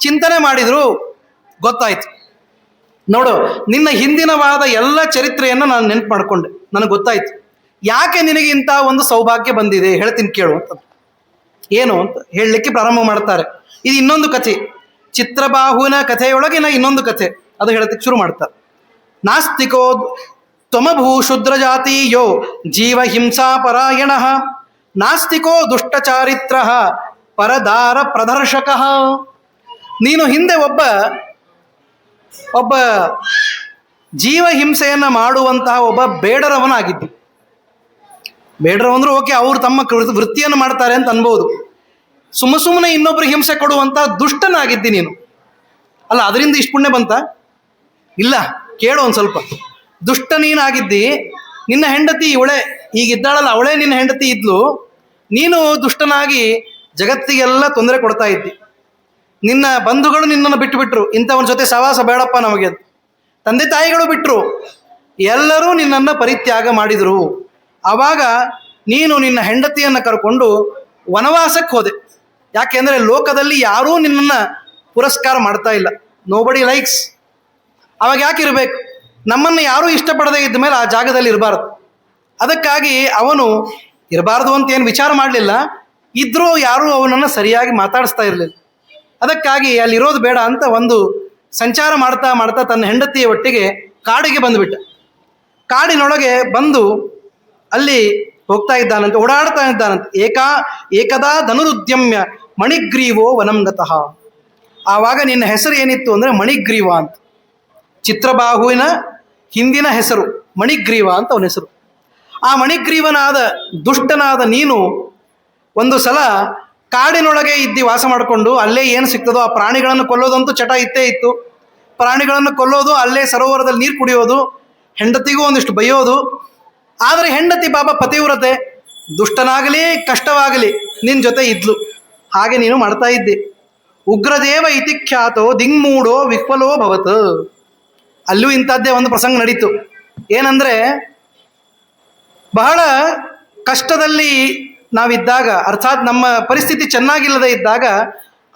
ಚಿಂತನೆ ಮಾಡಿದ್ರು. ಗೊತ್ತಾಯ್ತು, ನೋಡು ನಿನ್ನ ಹಿಂದಿನವಾದ ಎಲ್ಲ ಚರಿತ್ರೆಯನ್ನು ನಾನು ನೆನಪು ಮಾಡಿಕೊಂಡೆ. ನನಗೆ ಗೊತ್ತಾಯ್ತು ಯಾಕೆ ನಿನಗೆ ಇಂಥ ಒಂದು ಸೌಭಾಗ್ಯ ಬಂದಿದೆ, ಹೇಳ್ತೀನಿ ಕೇಳು ಅಂತ. ಏನು ಅಂತ ಹೇಳಲಿಕ್ಕೆ ಪ್ರಾರಂಭ ಮಾಡ್ತಾರೆ. ಇದು ಇನ್ನೊಂದು ಕಥೆ, ಚಿತ್ರಬಾಹುವಿನ ಕಥೆಯೊಳಗಿನ ಇನ್ನೊಂದು ಕಥೆ. ಅದು ಹೇಳೋದಕ್ಕೆ ಶುರು ಮಾಡ್ತಾರೆ. ನಾಸ್ತಿಕೋ ತ್ವಮಭೂ ಶೂದ್ರ ಜಾತೀಯೋ ಜೀವ ಹಿಂಸಾ ಪರಾಯಣ ನಾಸ್ತಿಕೋ ದುಷ್ಟಚಾರಿತ್ರ ಪರದಾರ ಪ್ರದರ್ಶಕ. ನೀನು ಹಿಂದೆ ಒಬ್ಬ ಜೀವ ಹಿಂಸೆಯನ್ನು ಮಾಡುವಂತಹ ಒಬ್ಬ ಬೇಡರವನಾಗಿದ್ದಿ. ಬೇಡರವಂದ್ರು ಓಕೆ, ಅವರು ತಮ್ಮ ವೃತ್ತಿಯನ್ನು ಮಾಡ್ತಾರೆ ಅಂತ ಅನ್ಬೋದು. ಸುಮ್ಮನೆ ಇನ್ನೊಬ್ರಿಗೆ ಹಿಂಸೆ ಕೊಡುವಂಥ ದುಷ್ಟನಾಗಿದ್ದಿ ನೀನು. ಅಲ್ಲ, ಅದರಿಂದ ಇಷ್ಟು ಪುಣ್ಯ ಬಂತ? ಇಲ್ಲ, ಕೇಳು ಒಂದು ಸ್ವಲ್ಪ. ದುಷ್ಟ ನೀನಾಗಿದ್ದಿ. ನಿನ್ನ ಹೆಂಡತಿ ಇವಳೆ ಈಗಿದ್ದಾಳಲ್ಲ, ಅವಳೇ ನಿನ್ನ ಹೆಂಡತಿ ಇದ್ಲು. ನೀನು ದುಷ್ಟನಾಗಿ ಜಗತ್ತಿಗೆಲ್ಲ ತೊಂದರೆ ಕೊಡ್ತಾ ಇದ್ದಿ. ನಿನ್ನ ಬಂಧುಗಳು ನಿನ್ನನ್ನು ಬಿಟ್ಟುಬಿಟ್ರು, ಇಂಥವನ ಜೊತೆ ಸವಾಸ ಬೇಡಪ್ಪ ನಮಗೆ. ತಂದೆ ತಾಯಿಗಳು ಬಿಟ್ಟರು, ಎಲ್ಲರೂ ನಿನ್ನನ್ನು ಪರಿತ್ಯಾಗ ಮಾಡಿದರು. ಆವಾಗ ನೀನು ನಿನ್ನ ಹೆಂಡತಿಯನ್ನು ಕರ್ಕೊಂಡು ವನವಾಸಕ್ಕೆ ಹೋದೆ. ಯಾಕೆಂದರೆ ಲೋಕದಲ್ಲಿ ಯಾರೂ ನಿನ್ನನ್ನು ಪುರಸ್ಕಾರ ಮಾಡ್ತಾ ಇಲ್ಲ. Nobody likes. ಅವಾಗ ಯಾಕಿರಬೇಕು? ನಮ್ಮನ್ನು ಯಾರೂ ಇಷ್ಟಪಡದೇ ಇದ್ದ ಮೇಲೆ ಆ ಜಾಗದಲ್ಲಿ ಇರಬಾರ್ದು. ಅದಕ್ಕಾಗಿ ಅವನು ಇರಬಾರ್ದು ಅಂತ ಏನು ವಿಚಾರ ಮಾಡಲಿಲ್ಲ. ಇದ್ರೂ ಯಾರೂ ಅವನನ್ನು ಸರಿಯಾಗಿ ಮಾತಾಡಿಸ್ತಾ ಇರಲಿಲ್ಲ. ಅದಕ್ಕಾಗಿ ಅಲ್ಲಿರೋದು ಬೇಡ ಅಂತ ಒಂದು ಸಂಚಾರ ಮಾಡ್ತಾ ಮಾಡ್ತಾ ತನ್ನ ಹೆಂಡತಿಯ ಒಟ್ಟಿಗೆ ಕಾಡಿಗೆ ಬಂದುಬಿಟ್ಟ. ಕಾಡಿನೊಳಗೆ ಬಂದು ಅಲ್ಲಿ ಹೋಗ್ತಾ ಇದ್ದಾನಂತೆ, ಓಡಾಡ್ತಾ ಇದ್ದಾನಂತೆ. ಏಕದಾ ಧನುರುದ್ಯಮ್ಯ ಮಣಿಗ್ರೀವೋ ವನಂಗತಃ. ಆವಾಗ ನಿನ್ನ ಹೆಸರು ಏನಿತ್ತು ಅಂದರೆ ಮಣಿಗ್ರೀವ ಅಂತ. ಚಿತ್ರಬಾಹುವಿನ ಹಿಂದಿನ ಹೆಸರು ಮಣಿಗ್ರೀವ ಅಂತ ಅವನ ಹೆಸರು. ಆ ಮಣಿಗ್ರೀವನಾದ ದುಷ್ಟನಾದ ನೀನು ಒಂದು ಸಲ ಕಾಡಿನೊಳಗೆ ಇದ್ದು ವಾಸ ಮಾಡಿಕೊಂಡು ಅಲ್ಲೇ ಏನು ಸಿಗ್ತದೋ ಆ ಪ್ರಾಣಿಗಳನ್ನು ಕೊಲ್ಲೋದಂತೂ ಚಟ ಇತ್ತೇ ಇತ್ತು. ಪ್ರಾಣಿಗಳನ್ನು ಕೊಲ್ಲೋದು, ಅಲ್ಲೇ ಸರೋವರದಲ್ಲಿ ನೀರು ಕುಡಿಯೋದು, ಹೆಂಡತಿಗೂ ಒಂದಿಷ್ಟು ಬೈಯೋದು. ಆದರೆ ಹೆಂಡತಿ ಬಾಬಾ ಪತಿವ್ರತೆ, ದುಷ್ಟನಾಗಲಿ ಕಷ್ಟವಾಗಲಿ ನಿನ್ನ ಜೊತೆ ಇದ್ಲು. ಹಾಗೆ ನೀನು ಮಾಡ್ತಾ ಇದ್ದೆ. ಉಗ್ರದೇವ ಇತಿ ಖ್ಯಾತೋ ದಿಂಗ್ಮೂಢೋ ವಿಹ್ವಲೋ ಭವತ್. ಅಲ್ಲೂ ಇಂಥದ್ದೇ ಒಂದು ಪ್ರಸಂಗ ನಡೀತು. ಏನಂದರೆ, ಬಹಳ ಕಷ್ಟದಲ್ಲಿ ನಾವಿದ್ದಾಗ, ಅರ್ಥಾತ್ ನಮ್ಮ ಪರಿಸ್ಥಿತಿ ಚೆನ್ನಾಗಿಲ್ಲದೆ ಇದ್ದಾಗ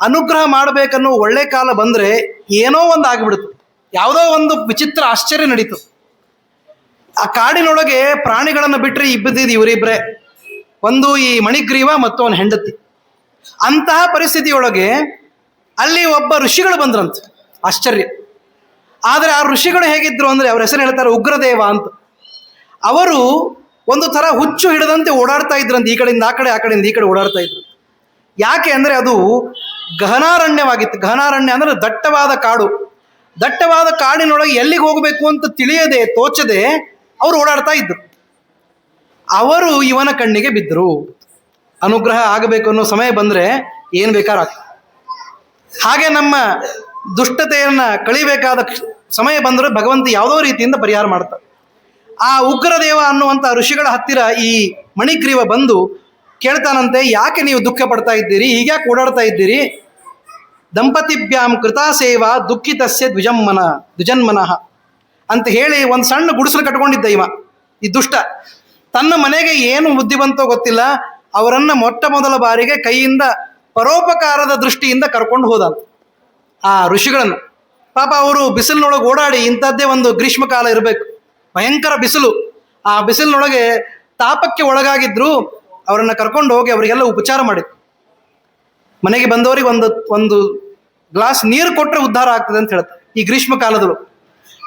ಅನುಗ್ರಹ ಮಾಡಬೇಕನ್ನೋ ಒಳ್ಳೆ ಕಾಲ ಬಂದರೆ ಏನೋ ಒಂದು ಆಗಿಬಿಡ್ತು. ಯಾವುದೋ ಒಂದು ವಿಚಿತ್ರ ಆಶ್ಚರ್ಯ ನಡೀತು. ಆ ಕಾಡಿನೊಳಗೆ ಪ್ರಾಣಿಗಳನ್ನು ಬಿಟ್ಟರೆ ಇಬ್ಬದಿದ್ದು ಇವರಿಬ್ಬರೇ, ಒಂದು ಈ ಮಣಿಗ್ರೀವ ಮತ್ತು ಅವನ ಹೆಂಡತಿ. ಅಂತಹ ಪರಿಸ್ಥಿತಿಯೊಳಗೆ ಅಲ್ಲಿ ಒಬ್ಬ ಋಷಿಗಳು ಬಂದ್ರಂತೆ. ಆಶ್ಚರ್ಯ. ಆದರೆ ಆ ಋಷಿಗಳು ಹೇಗಿದ್ರು ಅಂದರೆ, ಅವ್ರ ಹೆಸರು ಹೇಳ್ತಾರೆ ಉಗ್ರದೇವ ಅಂತ. ಅವರು ಒಂದು ಥರ ಹುಚ್ಚು ಹಿಡಿದಂತೆ ಓಡಾಡ್ತಾ ಇದ್ರಂತೆ, ಈ ಕಡೆಯಿಂದ ಆ ಕಡೆ, ಆ ಕಡೆಯಿಂದ ಈ ಕಡೆ ಓಡಾಡ್ತಾ ಇದ್ರು. ಯಾಕೆ ಅಂದರೆ ಅದು ಗಹನಾರಣ್ಯವಾಗಿತ್ತು. ಗಹನಾರಣ್ಯ ಅಂದರೆ ದಟ್ಟವಾದ ಕಾಡು. ದಟ್ಟವಾದ ಕಾಡಿನೊಳಗೆ ಎಲ್ಲಿಗೆ ಹೋಗಬೇಕು ಅಂತ ತಿಳಿಯದೆ, ತೋಚದೆ ಅವರು ಓಡಾಡ್ತಾ ಇದ್ರು. ಅವರು ಇವನ ಕಣ್ಣಿಗೆ ಬಿದ್ದರು. ಅನುಗ್ರಹ ಆಗಬೇಕು ಅನ್ನೋ ಸಮಯ ಬಂದರೆ ಏನು ಬೇಕಾರಾಗ್ತದೆ. ಹಾಗೆ ನಮ್ಮ ದುಷ್ಟತೆಯನ್ನು ಕಳಿಬೇಕಾದ ಸಮಯ ಬಂದರೆ ಭಗವಂತ ಯಾವುದೋ ರೀತಿಯಿಂದ ಪರಿಹಾರ ಮಾಡ್ತಾರೆ. ಆ ಉಗ್ರದೇವ ಅನ್ನುವಂಥ ಋಷಿಗಳ ಹತ್ತಿರ ಈ ಮಣಿಗ್ರೀವ ಬಂದು ಕೇಳ್ತಾನಂತೆ, ಯಾಕೆ ನೀವು ದುಃಖ ಪಡ್ತಾ ಇದ್ದೀರಿ, ಹೀಗ್ಯಾಕೆ ಓಡಾಡ್ತಾ ಇದ್ದೀರಿ? ದಂಪತಿಭ್ಯಾಂ ಕೃತಾ ಸೇವಾ ದುಃಖಿತಸ್ಯ ದ್ವಿಜನ್ಮನಃ ಅಂತ ಹೇಳಿ ಒಂದು ಸಣ್ಣ ಗುಡಿಸಲು ಕಟ್ಕೊಂಡಿದ್ದ ಈ ದುಷ್ಟ. ತನ್ನ ಮನೆಗೆ ಏನು ಬುದ್ಧಿ ಬಂತೋ ಗೊತ್ತಿಲ್ಲ, ಅವರನ್ನು ಮೊಟ್ಟ ಮೊದಲ ಬಾರಿಗೆ ಕೈಯಿಂದ ಪರೋಪಕಾರದ ದೃಷ್ಟಿಯಿಂದ ಕರ್ಕೊಂಡು ಹೋದಂತ ಆ ಋಷಿಗಳನ್ನು. ಪಾಪ ಅವರು ಬಿಸಿಲಿನೊಳಗೆ ಓಡಾಡಿ, ಇಂಥದ್ದೇ ಒಂದು ಗ್ರೀಷ್ಮ ಕಾಲ ಇರಬೇಕು, ಭಯಂಕರ ಬಿಸಿಲು. ಆ ಬಿಸಿಲಿನೊಳಗೆ ತಾಪಕ್ಕೆ ಒಳಗಾಗಿದ್ರು. ಅವರನ್ನು ಕರ್ಕೊಂಡು ಹೋಗಿ ಅವರಿಗೆಲ್ಲ ಉಪಚಾರ ಮಾಡಿದ್ರು. ಮನೆಗೆ ಬಂದವರಿಗೆ ಒಂದು ಗ್ಲಾಸ್ ನೀರು ಕೊಟ್ಟರೆ ಉದ್ಧಾರ ಆಗ್ತದೆ ಅಂತ ಹೇಳ್ತಾರೆ ಈ ಗ್ರೀಷ್ಮ ಕಾಲದಳು.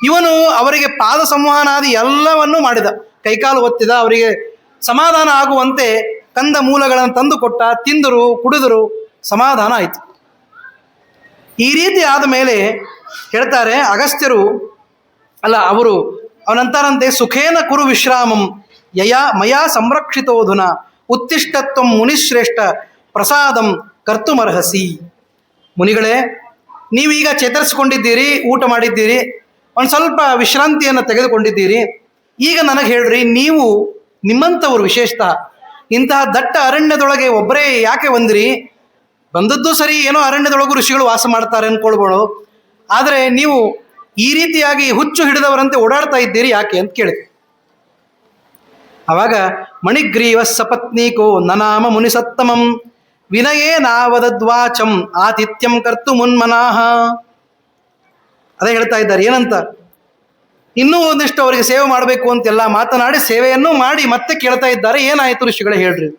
ಇವನು ಅವರಿಗೆ ಪಾದ ಸಂವಹನಾದಿ ಎಲ್ಲವನ್ನೂ ಮಾಡಿದ, ಕೈಕಾಲು ಒತ್ತಿದ, ಅವರಿಗೆ ಸಮಾಧಾನ ಆಗುವಂತೆ ಕಂದ ಮೂಲಗಳನ್ನು ತಂದು ಕೊಟ್ಟ. ತಿಂದರು, ಕುಡಿದರು, ಸಮಾಧಾನ ಆಯಿತು. ಈ ರೀತಿ ಆದ ಮೇಲೆ ಹೇಳ್ತಾರೆ ಅಗಸ್ತ್ಯರು, ಅವರು ಅವನಂತಾರಂತೆ, ಸುಖೇನ ಕುರು ವಿಶ್ರಾಮಂ ಮಯಾ ಸಂರಕ್ಷಿತೋಧುನ ಉತ್ತಿಷ್ಟತ್ವ ಮುನಿಶ್ರೇಷ್ಠ ಪ್ರಸಾದಂ ಕರ್ತುಮರ್ಹಸಿ. ಮುನಿಗಳೇ, ನೀವೀಗ ಚೇತರಿಸಿಕೊಂಡಿದ್ದೀರಿ, ಊಟ ಮಾಡಿದ್ದೀರಿ, ಒಂದು ಸ್ವಲ್ಪ ವಿಶ್ರಾಂತಿಯನ್ನು ತೆಗೆದುಕೊಂಡಿದ್ದೀರಿ. ಈಗ ನನಗೆ ಹೇಳ್ರಿ, ನೀವು ನಿಮ್ಮಂಥವರು ವಿಶೇಷತಃ ಇಂತಹ ದಟ್ಟ ಅರಣ್ಯದೊಳಗೆ ಒಬ್ಬರೇ ಯಾಕೆ ಬಂದಿರಿ? ಬಂದದ್ದು ಸರಿ, ಏನೋ ಅರಣ್ಯದೊಳಗೂ ಋಷಿಗಳು ವಾಸ ಮಾಡ್ತಾರೆ ಅಂದ್ಕೊಳ್ಬೋದು, ಆದರೆ ನೀವು ಈ ರೀತಿಯಾಗಿ ಹುಚ್ಚು ಹಿಡಿದವರಂತೆ ಓಡಾಡ್ತಾ ಇದ್ದೀರಿ ಯಾಕೆ ಅಂತ ಕೇಳಿದೆ. ಆವಾಗ ಮಣಿಗ್ರೀವ ಸಪತ್ನೀಕೋ ನನಾಮ ಮುನಿಸತ್ತಮಂ ವಿನಯೇ ನಾವದದ್ವಾಚಂ ಆತಿಥ್ಯಂ ಕರ್ತು ಮುನ್ಮನಾಹ. ಅದೇ ಹೇಳ್ತಾ ಇದ್ದಾರೆ. ಏನಂತ, ಇನ್ನೂ ಒಂದಿಷ್ಟು ಅವರಿಗೆ ಸೇವೆ ಮಾಡಬೇಕು ಅಂತೆಲ್ಲ ಮಾತನಾಡಿ ಸೇವೆಯನ್ನು ಮಾಡಿ ಮತ್ತೆ ಕೇಳ್ತಾ ಇದ್ದಾರೆ, ಏನಾಯಿತು ಋಷಿಗಳೇ ಹೇಳ್ರಿ.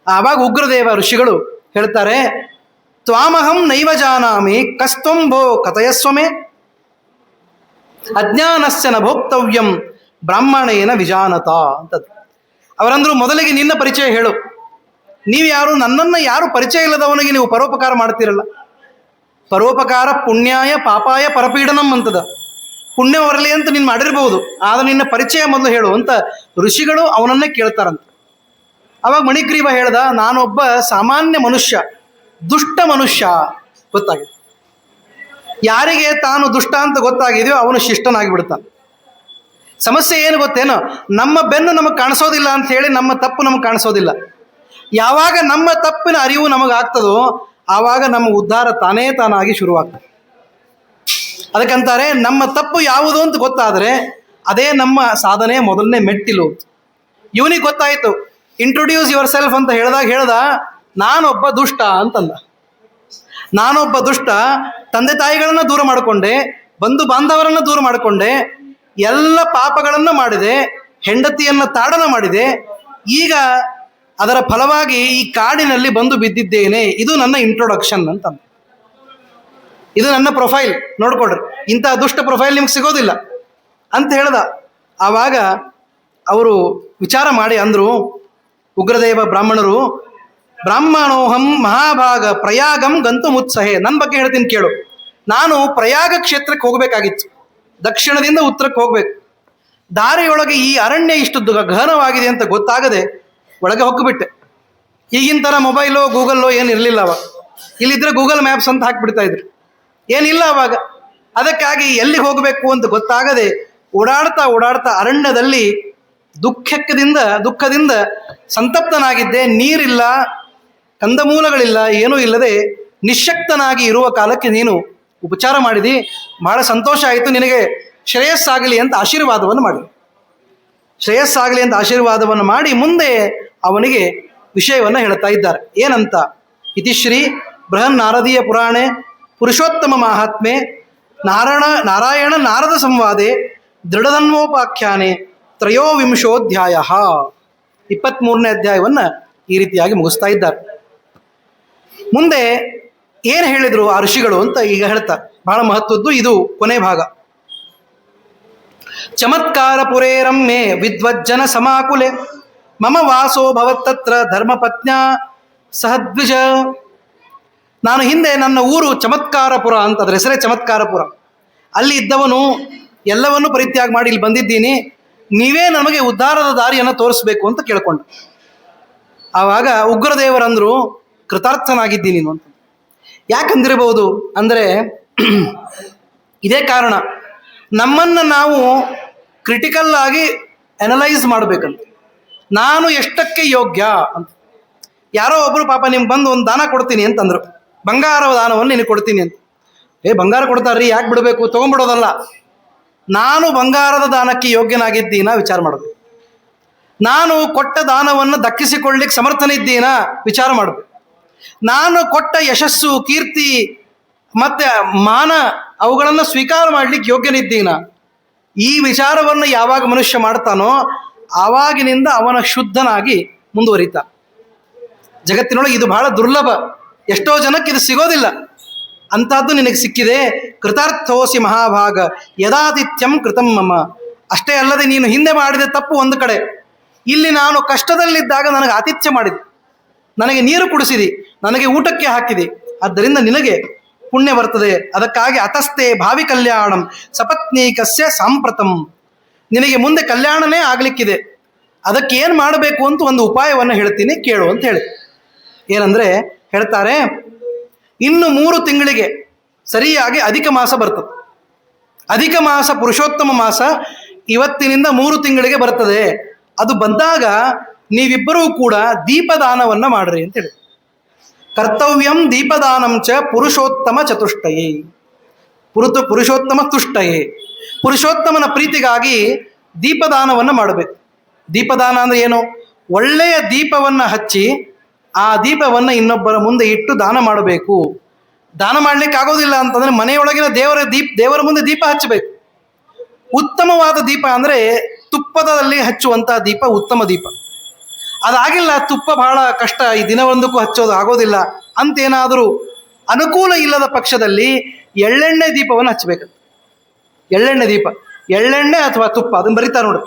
ಆವಾಗ ಉಗ್ರದೇವ ಋಷಿಗಳು ಹೇಳ್ತಾರೆ, ತ್ವಾಮಹಂ ನೈವ ಜಾನಾಮಿ ಕಸ್ತ್ವಂಭೋ ಕಥಯಸ್ವಮೇ ಅಜ್ಞಾನಸ್ಯ ನ ಭೋಕ್ತವ್ಯಂ ಬ್ರಾಹ್ಮಣೇನ ವಿಜಾನತ ಅಂತದ್ದು. ಅವರಂದ್ರು, ಮೊದಲಿಗೆ ನಿನ್ನ ಪರಿಚಯ ಹೇಳು. ನೀವು ಯಾರು? ನನ್ನನ್ನು ಯಾರು ಪರಿಚಯ ಇಲ್ಲದವನಿಗೆ ನೀವು ಪರೋಪಕಾರ ಮಾಡ್ತೀರಲ್ಲ. ಪರೋಪಕಾರ ಪುಣ್ಯಾಯ ಪಾಪಾಯ ಪರಪೀಡನಂ ಅಂತದ. ಪುಣ್ಯ ಬರಲಿ ಅಂತ ನೀನು ಮಾಡಿರ್ಬೋದು, ಆದರೆ ನಿನ್ನ ಪರಿಚಯ ಮೊದಲು ಹೇಳು ಅಂತ ಋಷಿಗಳು ಅವನನ್ನೇ ಕೇಳ್ತಾರಂತ. ಅವಾಗ ಮಣಿಗ್ರೀವ ಹೇಳ್ದ, ನಾನೊಬ್ಬ ಸಾಮಾನ್ಯ ಮನುಷ್ಯ, ದುಷ್ಟ ಮನುಷ್ಯ ಗೊತ್ತಾಗಿದೆ. ಯಾರಿಗೆ ತಾನು ದುಷ್ಟ ಅಂತ ಗೊತ್ತಾಗಿದೆಯೋ ಅವನು ಶಿಷ್ಟನಾಗಿ ಬಿಡ್ತಾನೆ. ಸಮಸ್ಯೆ ಏನು ಗೊತ್ತೇನೋ, ನಮ್ಮ ಬೆನ್ನು ನಮಗೆ ಕಾಣಿಸೋದಿಲ್ಲ ಅಂತ ಹೇಳಿ ನಮ್ಮ ತಪ್ಪು ನಮಗೆ ಕಾಣಿಸೋದಿಲ್ಲ. ಯಾವಾಗ ನಮ್ಮ ತಪ್ಪಿನ ಅರಿವು ನಮಗಾಗ್ತದೋ ಆವಾಗ ನಮ್ಮ ಉದ್ಧಾರ ತಾನಾಗಿ ಶುರುವಾಗ್ತದೆ. ಅದಕ್ಕಂತಾರೆ, ನಮ್ಮ ತಪ್ಪು ಯಾವುದು ಅಂತ ಗೊತ್ತಾದರೆ ಅದೇ ನಮ್ಮ ಸಾಧನೆ ಮೊದಲನೇ ಮೆಟ್ಟಿಲು. ಇವನಿಗೆ ಗೊತ್ತಾಯಿತು. ಇಂಟ್ರೊಡ್ಯೂಸ್ ಯುವರ್ ಸೆಲ್ಫ್ ಅಂತ ಹೇಳ್ದ, ನಾನೊಬ್ಬ ದುಷ್ಟ ಅಂತಂದ. ನಾನೊಬ್ಬ ದುಷ್ಟ, ತಂದೆ ತಾಯಿಗಳನ್ನು ದೂರ ಮಾಡಿಕೊಂಡೆ, ಬಂಧು ಬಾಂಧವರನ್ನು ದೂರ ಮಾಡಿಕೊಂಡೆ, ಎಲ್ಲ ಪಾಪಗಳನ್ನು ಮಾಡಿದೆ, ಹೆಂಡತಿಯನ್ನು ತಾಡನ ಮಾಡಿದೆ. ಈಗ ಅದರ ಫಲವಾಗಿ ಈ ಕಾಡಿನಲ್ಲಿ ಬಂದು ಬಿದ್ದಿದ್ದೇನೆ. ಇದು ನನ್ನ ಇಂಟ್ರೊಡಕ್ಷನ್ ಅಂತಂದ. ಇದು ನನ್ನ ಪ್ರೊಫೈಲ್, ನೋಡ್ಕೊಡ್ರಿ, ಇಂಥ ದುಷ್ಟ ಪ್ರೊಫೈಲ್ ನಿಮ್ಗೆ ಸಿಗೋದಿಲ್ಲ ಅಂತ ಹೇಳ್ದ. ಆವಾಗ ಅವರು ವಿಚಾರ ಮಾಡಿ ಅಂದರು, ಉಗ್ರದೇವ ಬ್ರಾಹ್ಮಣರು, ಬ್ರಾಹ್ಮಣೋಹಂ ಮಹಾಭಾಗ ಪ್ರಯಾಗಂ ಗಂತು ಮುತ್ಸಹೆ. ನನ್ನ ಬಗ್ಗೆ ಹೇಳ್ತೀನಿ ಕೇಳು. ನಾನು ಪ್ರಯಾಗ ಕ್ಷೇತ್ರಕ್ಕೆ ಹೋಗಬೇಕಾಗಿತ್ತು, ದಕ್ಷಿಣದಿಂದ ಉತ್ತರಕ್ಕೆ ಹೋಗ್ಬೇಕು. ದಾರಿಯೊಳಗೆ ಈ ಅರಣ್ಯ ಇಷ್ಟು ಗಹನವಾಗಿದೆ ಅಂತ ಗೊತ್ತಾಗದೆ ಒಳಗೆ ಹೊಕ್ಕಿಬಿಟ್ಟೆ. ಈಗಿನ ಥರ ಮೊಬೈಲು ಗೂಗಲ್ಲೋ ಏನು ಇರಲಿಲ್ಲ ಅವಾಗ. ಇಲ್ಲಿದ್ದರೆ ಗೂಗಲ್ ಮ್ಯಾಪ್ಸ್ ಅಂತ ಹಾಕಿಬಿಡ್ತಾ ಇದ್ರು, ಏನಿಲ್ಲ ಅವಾಗ. ಅದಕ್ಕಾಗಿ ಎಲ್ಲಿಗೆ ಹೋಗಬೇಕು ಅಂತ ಗೊತ್ತಾಗದೆ ಓಡಾಡ್ತಾ ಅರಣ್ಯದಲ್ಲಿ ದುಃಖದಿಂದ ಸಂತಪ್ತನಾಗಿದ್ದೆ. ನೀರಿಲ್ಲ, ಕಂದಮೂಲಗಳಿಲ್ಲ, ಏನೂ ಇಲ್ಲದೆ ನಿಶ್ಶಕ್ತನಾಗಿ ಇರುವ ಕಾಲಕ್ಕೆ ನೀನು ಉಪಚಾರ ಮಾಡಿದಿ. ಬಹಳ ಸಂತೋಷ ಆಯಿತು. ನಿನಗೆ ಶ್ರೇಯಸ್ಸಾಗಲಿ ಅಂತ ಆಶೀರ್ವಾದವನ್ನು ಮಾಡಿ, ಶ್ರೇಯಸ್ಸಾಗಲಿ ಅಂತ ಆಶೀರ್ವಾದವನ್ನು ಮಾಡಿ ಮುಂದೆ ಅವನಿಗೆ ವಿಷಯವನ್ನು ಹೇಳ್ತಾ ಇದ್ದಾರೆ. ಏನಂತ? ಇತಿಶ್ರೀ ಬೃಹನ್ ನಾರದೀಯ ಪುರಾಣೆ ಪುರುಷೋತ್ತಮ ಮಾಹಾತ್ಮೆ ನಾರಾಯಣ ನಾರದ ಸಂವಾದೆ ದೃಢಧನ್ವೋಪಾಖ್ಯಾನೆ ತ್ರಯೋವಿಂಶೋಧ್ಯಾಯ. 23ನೇ ಅಧ್ಯಾಯವನ್ನು ಈ ರೀತಿಯಾಗಿ ಮುಗಿಸ್ತಾ ಇದ್ದಾರೆ. ಮುಂದೆ ಏನು ಹೇಳಿದರು ಆ ಋಷಿಗಳು ಅಂತ ಈಗ ಹೇಳ್ತಾರೆ. ಬಹಳ ಮಹತ್ವದ್ದು ಇದು ಕೊನೆ ಭಾಗ. ಚಮತ್ಕಾರ ಪುರೇ ರಮ್ಯೆ ವಿದ್ವಜ್ಜನ ಸಮಾಕುಲೆ ಮಮ ವಾಸೋ ಭವತ್ತತ್ರ ಧರ್ಮಪತ್ನ್ಯಾ ಸಹದ್ವಿಜ. ನಾನು ಹಿಂದೆ ನನ್ನ ಊರು ಚಮತ್ಕಾರಪುರ ಅಂತ, ಅದರ ಹೆಸರೇ ಚಮತ್ಕಾರಪುರ. ಅಲ್ಲಿ ಇದ್ದವನು ಎಲ್ಲವನ್ನೂ ಪರಿತ್ಯಾಗ ಮಾಡಿ ಇಲ್ಲಿ ಬಂದಿದ್ದೀನಿ, ನೀವೇ ನಮಗೆ ಉದ್ಧಾರದ ದಾರಿಯನ್ನು ತೋರಿಸ್ಬೇಕು ಅಂತ ಕೇಳ್ಕೊಂಡ. ಆವಾಗ ಉಗ್ರದೇವರಂದರು, ಕೃತಾರ್ಥನಾಗಿದ್ದೀನಿ ನೀನು ಅಂತ. ಯಾಕಂದಿರಬಹುದು ಅಂದರೆ ಇದೇ ಕಾರಣ, ನಮ್ಮನ್ನು ನಾವು ಕ್ರಿಟಿಕಲ್ ಆಗಿ ಅನಲೈಸ್ ಮಾಡಬೇಕಂತ. ನಾನು ಎಷ್ಟಕ್ಕೆ ಯೋಗ್ಯ ಅಂತ. ಯಾರೋ ಒಬ್ಬರು ಪಾಪ ನಿಮ್ಗೆ ಬಂದು ಒಂದು ದಾನ ಕೊಡ್ತೀನಿ ಅಂತಂದರು, ಬಂಗಾರ ದಾನವನ್ನು ನಿನಗೆ ಕೊಡ್ತೀನಿ ಅಂತ. ಬಂಗಾರ ಕೊಡ್ತಾರ್ರಿ, ಯಾಕೆ ಬಿಡಬೇಕು, ತೊಗೊಂಡ್ಬಿಡೋದಲ್ಲ. ನಾನು ಬಂಗಾರದ ದಾನಕ್ಕೆ ಯೋಗ್ಯನಾಗಿದ್ದೀನ ವಿಚಾರ ಮಾಡಬೇಕು. ನಾನು ಕೊಟ್ಟ ದಾನವನ್ನು ದಕ್ಕಿಸಿಕೊಳ್ಳಿಕ್ಕೆ ಸಮರ್ಥನಿದ್ದೀನಾ ವಿಚಾರ ಮಾಡಬೇಕು. ನಾನು ಕೊಟ್ಟ ಯಶಸ್ಸು, ಕೀರ್ತಿ ಮತ್ತು ಮಾನ ಅವುಗಳನ್ನು ಸ್ವೀಕಾರ ಮಾಡಲಿಕ್ಕೆ ಯೋಗ್ಯನಿದ್ದೀನ. ಈ ವಿಚಾರವನ್ನು ಯಾವಾಗ ಮನುಷ್ಯ ಮಾಡ್ತಾನೋ ಆವಾಗಿನಿಂದ ಅವನ ಶುದ್ಧನಾಗಿ ಮುಂದುವರಿತ. ಜಗತ್ತಿನೊಳಗೆ ಇದು ಬಹಳ ದುರ್ಲಭ, ಎಷ್ಟೋ ಜನಕ್ಕೆ ಇದು ಸಿಗೋದಿಲ್ಲ. ಅಂಥದ್ದು ನಿನಗೆ ಸಿಕ್ಕಿದೆ. ಕೃತಾರ್ಥೋಸಿ ಮಹಾಭಾಗ ಯದಾತಿಥ್ಯಂ ಕೃತಂ ಮಮ. ಅಷ್ಟೇ ಅಲ್ಲದೆ ನೀನು ಹಿಂದೆ ಮಾಡಿದ ತಪ್ಪು ಒಂದು ಕಡೆ, ಇಲ್ಲಿ ನಾನು ಕಷ್ಟದಲ್ಲಿದ್ದಾಗ ನನಗೆ ಆತಿಥ್ಯ ಮಾಡಿದೆ, ನನಗೆ ನೀರು ಕುಡಿಸಿದಿ, ನನಗೆ ಊಟಕ್ಕೆ ಹಾಕಿದೆ, ಆದ್ದರಿಂದ ನಿನಗೆ ಪುಣ್ಯ ಬರ್ತದೆ. ಅದಕ್ಕಾಗಿ ಅತಸ್ತೆ ಭಾವಿ ಕಲ್ಯಾಣಂ ಸಪತ್ನೀಕಸ್ಯ ಸಾಂಪ್ರತಂ. ನಿನಗೆ ಮುಂದೆ ಕಲ್ಯಾಣನೇ ಆಗಲಿಕ್ಕಿದೆ, ಅದಕ್ಕೆ ಏನು ಮಾಡಬೇಕು ಅಂತ ಒಂದು ಉಪಾಯವನ್ನು ಹೇಳ್ತೀನಿ ಕೇಳು ಅಂತ ಹೇಳಿ. ಏನಂದರೆ ಹೇಳ್ತಾರೆ, ಇನ್ನು 3 ತಿಂಗಳಿಗೆ ಸರಿಯಾಗಿ ಅಧಿಕ ಮಾಸ ಬರ್ತದೆ. ಅಧಿಕ ಮಾಸ ಪುರುಷೋತ್ತಮ ಮಾಸ ಇವತ್ತಿನಿಂದ 3 ತಿಂಗಳಿಗೆ ಬರ್ತದೆ. ಅದು ಬಂದಾಗ ನೀವಿಬ್ಬರೂ ಕೂಡ ದೀಪದಾನವನ್ನು ಮಾಡ್ರಿ ಅಂತೇಳಿ. ಕರ್ತವ್ಯಂ ದೀಪದಾನಂ ಚ ಪುರುಷೋತ್ತಮ ಚತುಷ್ಟಯೇ ಪುರುಷೋತ್ತಮ ತುಷ್ಟಯೇ. ಪುರುಷೋತ್ತಮನ ಪ್ರೀತಿಗಾಗಿ ದೀಪದಾನವನ್ನು ಮಾಡಬೇಕು. ದೀಪದಾನ ಅಂದರೆ ಏನು? ಒಳ್ಳೆಯ ದೀಪವನ್ನು ಹಚ್ಚಿ ಆ ದೀಪವನ್ನು ಇನ್ನೊಬ್ಬರ ಮುಂದೆ ಇಟ್ಟು ದಾನ ಮಾಡಬೇಕು. ದಾನ ಮಾಡಲಿಕ್ಕೆ ಆಗೋದಿಲ್ಲ ಅಂತಂದರೆ ಮನೆಯೊಳಗಿನ ದೇವರ ಮುಂದೆ ದೀಪ ಹಚ್ಚಬೇಕು. ಉತ್ತಮವಾದ ದೀಪ ಅಂದರೆ ತುಪ್ಪದಲ್ಲಿ ಹಚ್ಚುವಂತಹ ದೀಪ ಉತ್ತಮ ದೀಪ. ಅದಾಗಿಲ್ಲ, ತುಪ್ಪ ಬಹಳ ಕಷ್ಟ, ಈ ದಿನವೊಂದಕ್ಕೂ ಹಚ್ಚೋದು ಆಗೋದಿಲ್ಲ ಅಂತೇನಾದರೂ ಅನುಕೂಲ ಇಲ್ಲದ ಪಕ್ಷದಲ್ಲಿ ಎಳ್ಳೆಣ್ಣೆ ದೀಪವನ್ನು ಹಚ್ಚಬೇಕಂತ. ಎಳ್ಳೆಣ್ಣೆ ದೀಪ, ಎಳ್ಳೆಣ್ಣೆ ಅಥವಾ ತುಪ್ಪ, ಅದನ್ನು ಬರೀತಾರೆ ನೋಡಿ.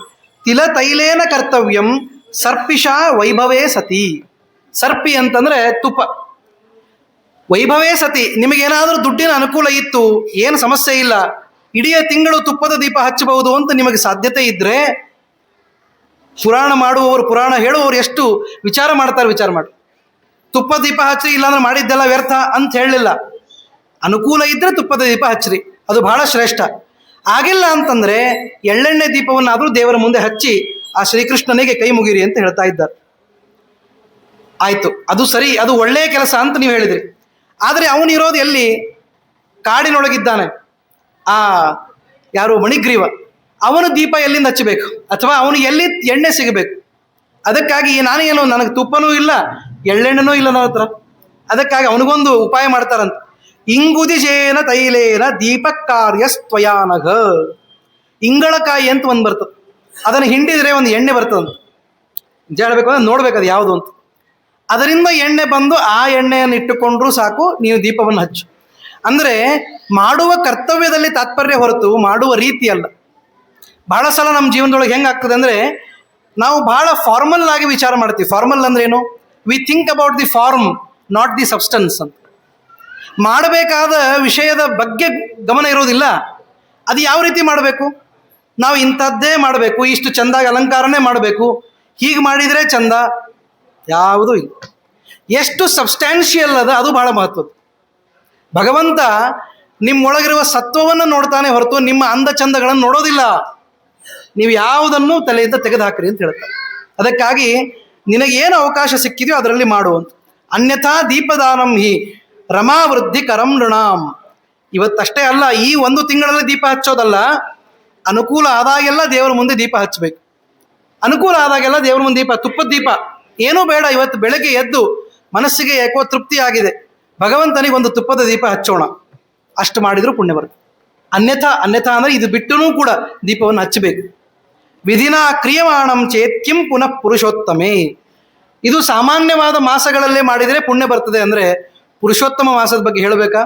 ತಿಲ ತೈಲೇನ ಕರ್ತವ್ಯಂ ಸರ್ಪಿಷಾ ವೈಭವೇ ಸತಿ. ಸರ್ಪಿ ಅಂತಂದರೆ ತುಪ್ಪ, ವೈಭವೇ ಸತಿ. ನಿಮಗೇನಾದರೂ ದುಡ್ಡಿನ ಅನುಕೂಲ ಇತ್ತು, ಏನು ಸಮಸ್ಯೆ ಇಲ್ಲ, ಇಡೀ ತಿಂಗಳು ತುಪ್ಪದ ದೀಪ ಹಚ್ಚಬಹುದು ಅಂತ ನಿಮಗೆ ಸಾಧ್ಯತೆ ಇದ್ದರೆ, ಪುರಾಣ ಮಾಡುವವರು, ಪುರಾಣ ಹೇಳುವವರು ಎಷ್ಟು ವಿಚಾರ ಮಾಡ್ತಾರೆ, ವಿಚಾರ ಮಾಡಿ. ತುಪ್ಪದ ದೀಪ ಹಚ್ಚಿರಿ, ಇಲ್ಲಾಂದ್ರೆ ಮಾಡಿದ್ದೆಲ್ಲ ವ್ಯರ್ಥ ಅಂತ ಹೇಳಲಿಲ್ಲ. ಅನುಕೂಲ ಇದ್ದರೆ ತುಪ್ಪದ ದೀಪ ಹಚ್ಚಿರಿ, ಅದು ಬಹಳ ಶ್ರೇಷ್ಠ. ಆಗಿಲ್ಲ ಅಂತಂದರೆ ಎಳ್ಳೆಣ್ಣೆ ದೀಪವನ್ನಾದರೂ ದೇವರ ಮುಂದೆ ಹಚ್ಚಿ ಆ ಶ್ರೀಕೃಷ್ಣನಿಗೆ ಕೈ ಮುಗಿರಿ ಅಂತ ಹೇಳ್ತಾ ಇದ್ದಾರೆ. ಆಯಿತು, ಅದು ಸರಿ, ಅದು ಒಳ್ಳೆಯ ಕೆಲಸ ಅಂತ ನೀವು ಹೇಳಿದ್ರಿ. ಆದರೆ ಅವನಿರೋದು ಎಲ್ಲಿ? ಕಾಡಿನೊಳಗಿದ್ದಾನೆ. ಯಾರು ಮಣಿಗ್ರೀವ, ಅವನು ದೀಪ ಎಲ್ಲಿಂದ ಹಚ್ಚಬೇಕು, ಅಥವಾ ಅವನಿಗೆ ಎಲ್ಲಿ ಎಣ್ಣೆ ಸಿಗಬೇಕು? ಅದಕ್ಕಾಗಿ ನಾನೇನು, ನನಗೆ ತುಪ್ಪನೂ ಇಲ್ಲ ಎಳ್ಳೆಣ್ಣೆನೂ ಇಲ್ಲ ನನ್ನ ಹತ್ರ. ಅದಕ್ಕಾಗಿ ಅವನಿಗೊಂದು ಉಪಾಯ ಮಾಡ್ತಾರಂತ. ಇಂಗುದಿಜೇನ ತೈಲೇನ ದೀಪ ಕಾರ್ಯಸ್ತ್ವಯಾನಘ. ಇಂಗಳಕಾಯಿ ಅಂತ ಒಂದು ಬರ್ತದೆ, ಅದನ್ನು ಹಿಂಡಿದರೆ ಒಂದು ಎಣ್ಣೆ ಬರ್ತದಂತ. ನಿಜ ಹೇಳಬೇಕು ಅಂದ್ರೆ ನೋಡ್ಬೇಕು ಅದು ಯಾವುದು ಅಂತ. ಅದರಿಂದ ಎಣ್ಣೆ ಬಂದು ಆ ಎಣ್ಣೆಯನ್ನು ಇಟ್ಟುಕೊಂಡ್ರೂ ಸಾಕು, ನೀವು ದೀಪವನ್ನು ಹಚ್ಚು. ಅಂದರೆ ಮಾಡುವ ಕರ್ತವ್ಯದಲ್ಲಿ ತಾತ್ಪರ್ಯ ಹೊರತು ಮಾಡುವ ರೀತಿ ಅಲ್ಲ. ಬಹಳ ಸಲ ನಮ್ಮ ಜೀವನದೊಳಗೆ ಹೆಂಗಾಗ್ತದೆ ಅಂದರೆ, ನಾವು ಬಹಳ ಫಾರ್ಮಲ್ ಆಗಿ ವಿಚಾರ ಮಾಡ್ತೀವಿ. ಫಾರ್ಮಲ್ ಅಂದ್ರೆ ಏನು? We think about the form, not the substance ಅಂತ. ಮಾಡಬೇಕಾದ ವಿಷಯದ ಬಗ್ಗೆ ಗಮನ ಇರೋದಿಲ್ಲ. ಅದು ಯಾವ ರೀತಿ ಮಾಡಬೇಕು? ನಾವು ಇಂಥದ್ದೇ ಮಾಡಬೇಕು, ಇಷ್ಟು ಚೆಂದಾಗಿ ಅಲಂಕಾರನೇ ಮಾಡಬೇಕು, ಹೀಗೆ ಮಾಡಿದರೆ ಚಂದ, ಯಾವುದೂ ಇಲ್ಲ. ಎಷ್ಟು ಸಬ್ಸ್ಟ್ಯಾನ್ಷಿಯಲ್ ಅದ ಅದು ಬಹಳ ಮಹತ್ವದ್ದು. ಭಗವಂತ ನಿಮ್ಮೊಳಗಿರುವ ಸತ್ವವನ್ನು ನೋಡ್ತಾನೆ ಹೊರತು ನಿಮ್ಮ ಅಂದ ಚಂದಗಳನ್ನು ನೋಡೋದಿಲ್ಲ. ನೀವು ಯಾವುದನ್ನು ತಲೆಯಿಂದ ತೆಗೆದುಹಾಕ್ರಿ ಅಂತ ಹೇಳ್ತಾರೆ. ಅದಕ್ಕಾಗಿ ನಿನಗೇನು ಅವಕಾಶ ಸಿಕ್ಕಿದೆಯೋ ಅದರಲ್ಲಿ ಮಾಡುವಂತ. ಅನ್ಯಥಾ ದೀಪದಾನಂ ಹಿ ರಮಾವೃದ್ಧಿ ಕರಂ ನೃಣಾಂ. ಇವತ್ತಷ್ಟೇ ಅಲ್ಲ, ಈ 1 ತಿಂಗಳಲ್ಲಿ ದೀಪ ಹಚ್ಚೋದಲ್ಲ, ಅನುಕೂಲ ಆದಾಗೆಲ್ಲ ದೇವರ ಮುಂದೆ ದೀಪ ಹಚ್ಚಬೇಕು. ಅನುಕೂಲ ಆದಾಗೆಲ್ಲ ದೇವರ ಮುಂದೆ ದೀಪ, ತುಪ್ಪದ ದೀಪ ಏನೂ ಬೇಡ. ಇವತ್ತು ಬೆಳಗ್ಗೆ ಎದ್ದು ಮನಸ್ಸಿಗೆ ಯಾಕೋ ತೃಪ್ತಿ ಆಗಿದೆ, ಭಗವಂತನಿಗೆ ಒಂದು ತುಪ್ಪದ ದೀಪ ಹಚ್ಚೋಣ, ಅಷ್ಟು ಮಾಡಿದರೂ ಪುಣ್ಯ ಬರುತ್ತೆ. ಅನ್ಯಥಾ ಅಂದರೆ ಇದು ಬಿಟ್ಟೂ ಕೂಡ ದೀಪವನ್ನು ಹಚ್ಚಬೇಕು. ವಿಧಿನಾ ಕ್ರಿಯಮಾಣಂ ಚೇತ್ ಕಿಂ ಪುನಃ ಪುರುಷೋತ್ತಮೇ. ಇದು ಸಾಮಾನ್ಯವಾದ ಮಾಸಗಳಲ್ಲೇ ಮಾಡಿದರೆ ಪುಣ್ಯ ಬರ್ತದೆ ಅಂದರೆ ಪುರುಷೋತ್ತಮ ಮಾಸದ ಬಗ್ಗೆ ಹೇಳಬೇಕಾ?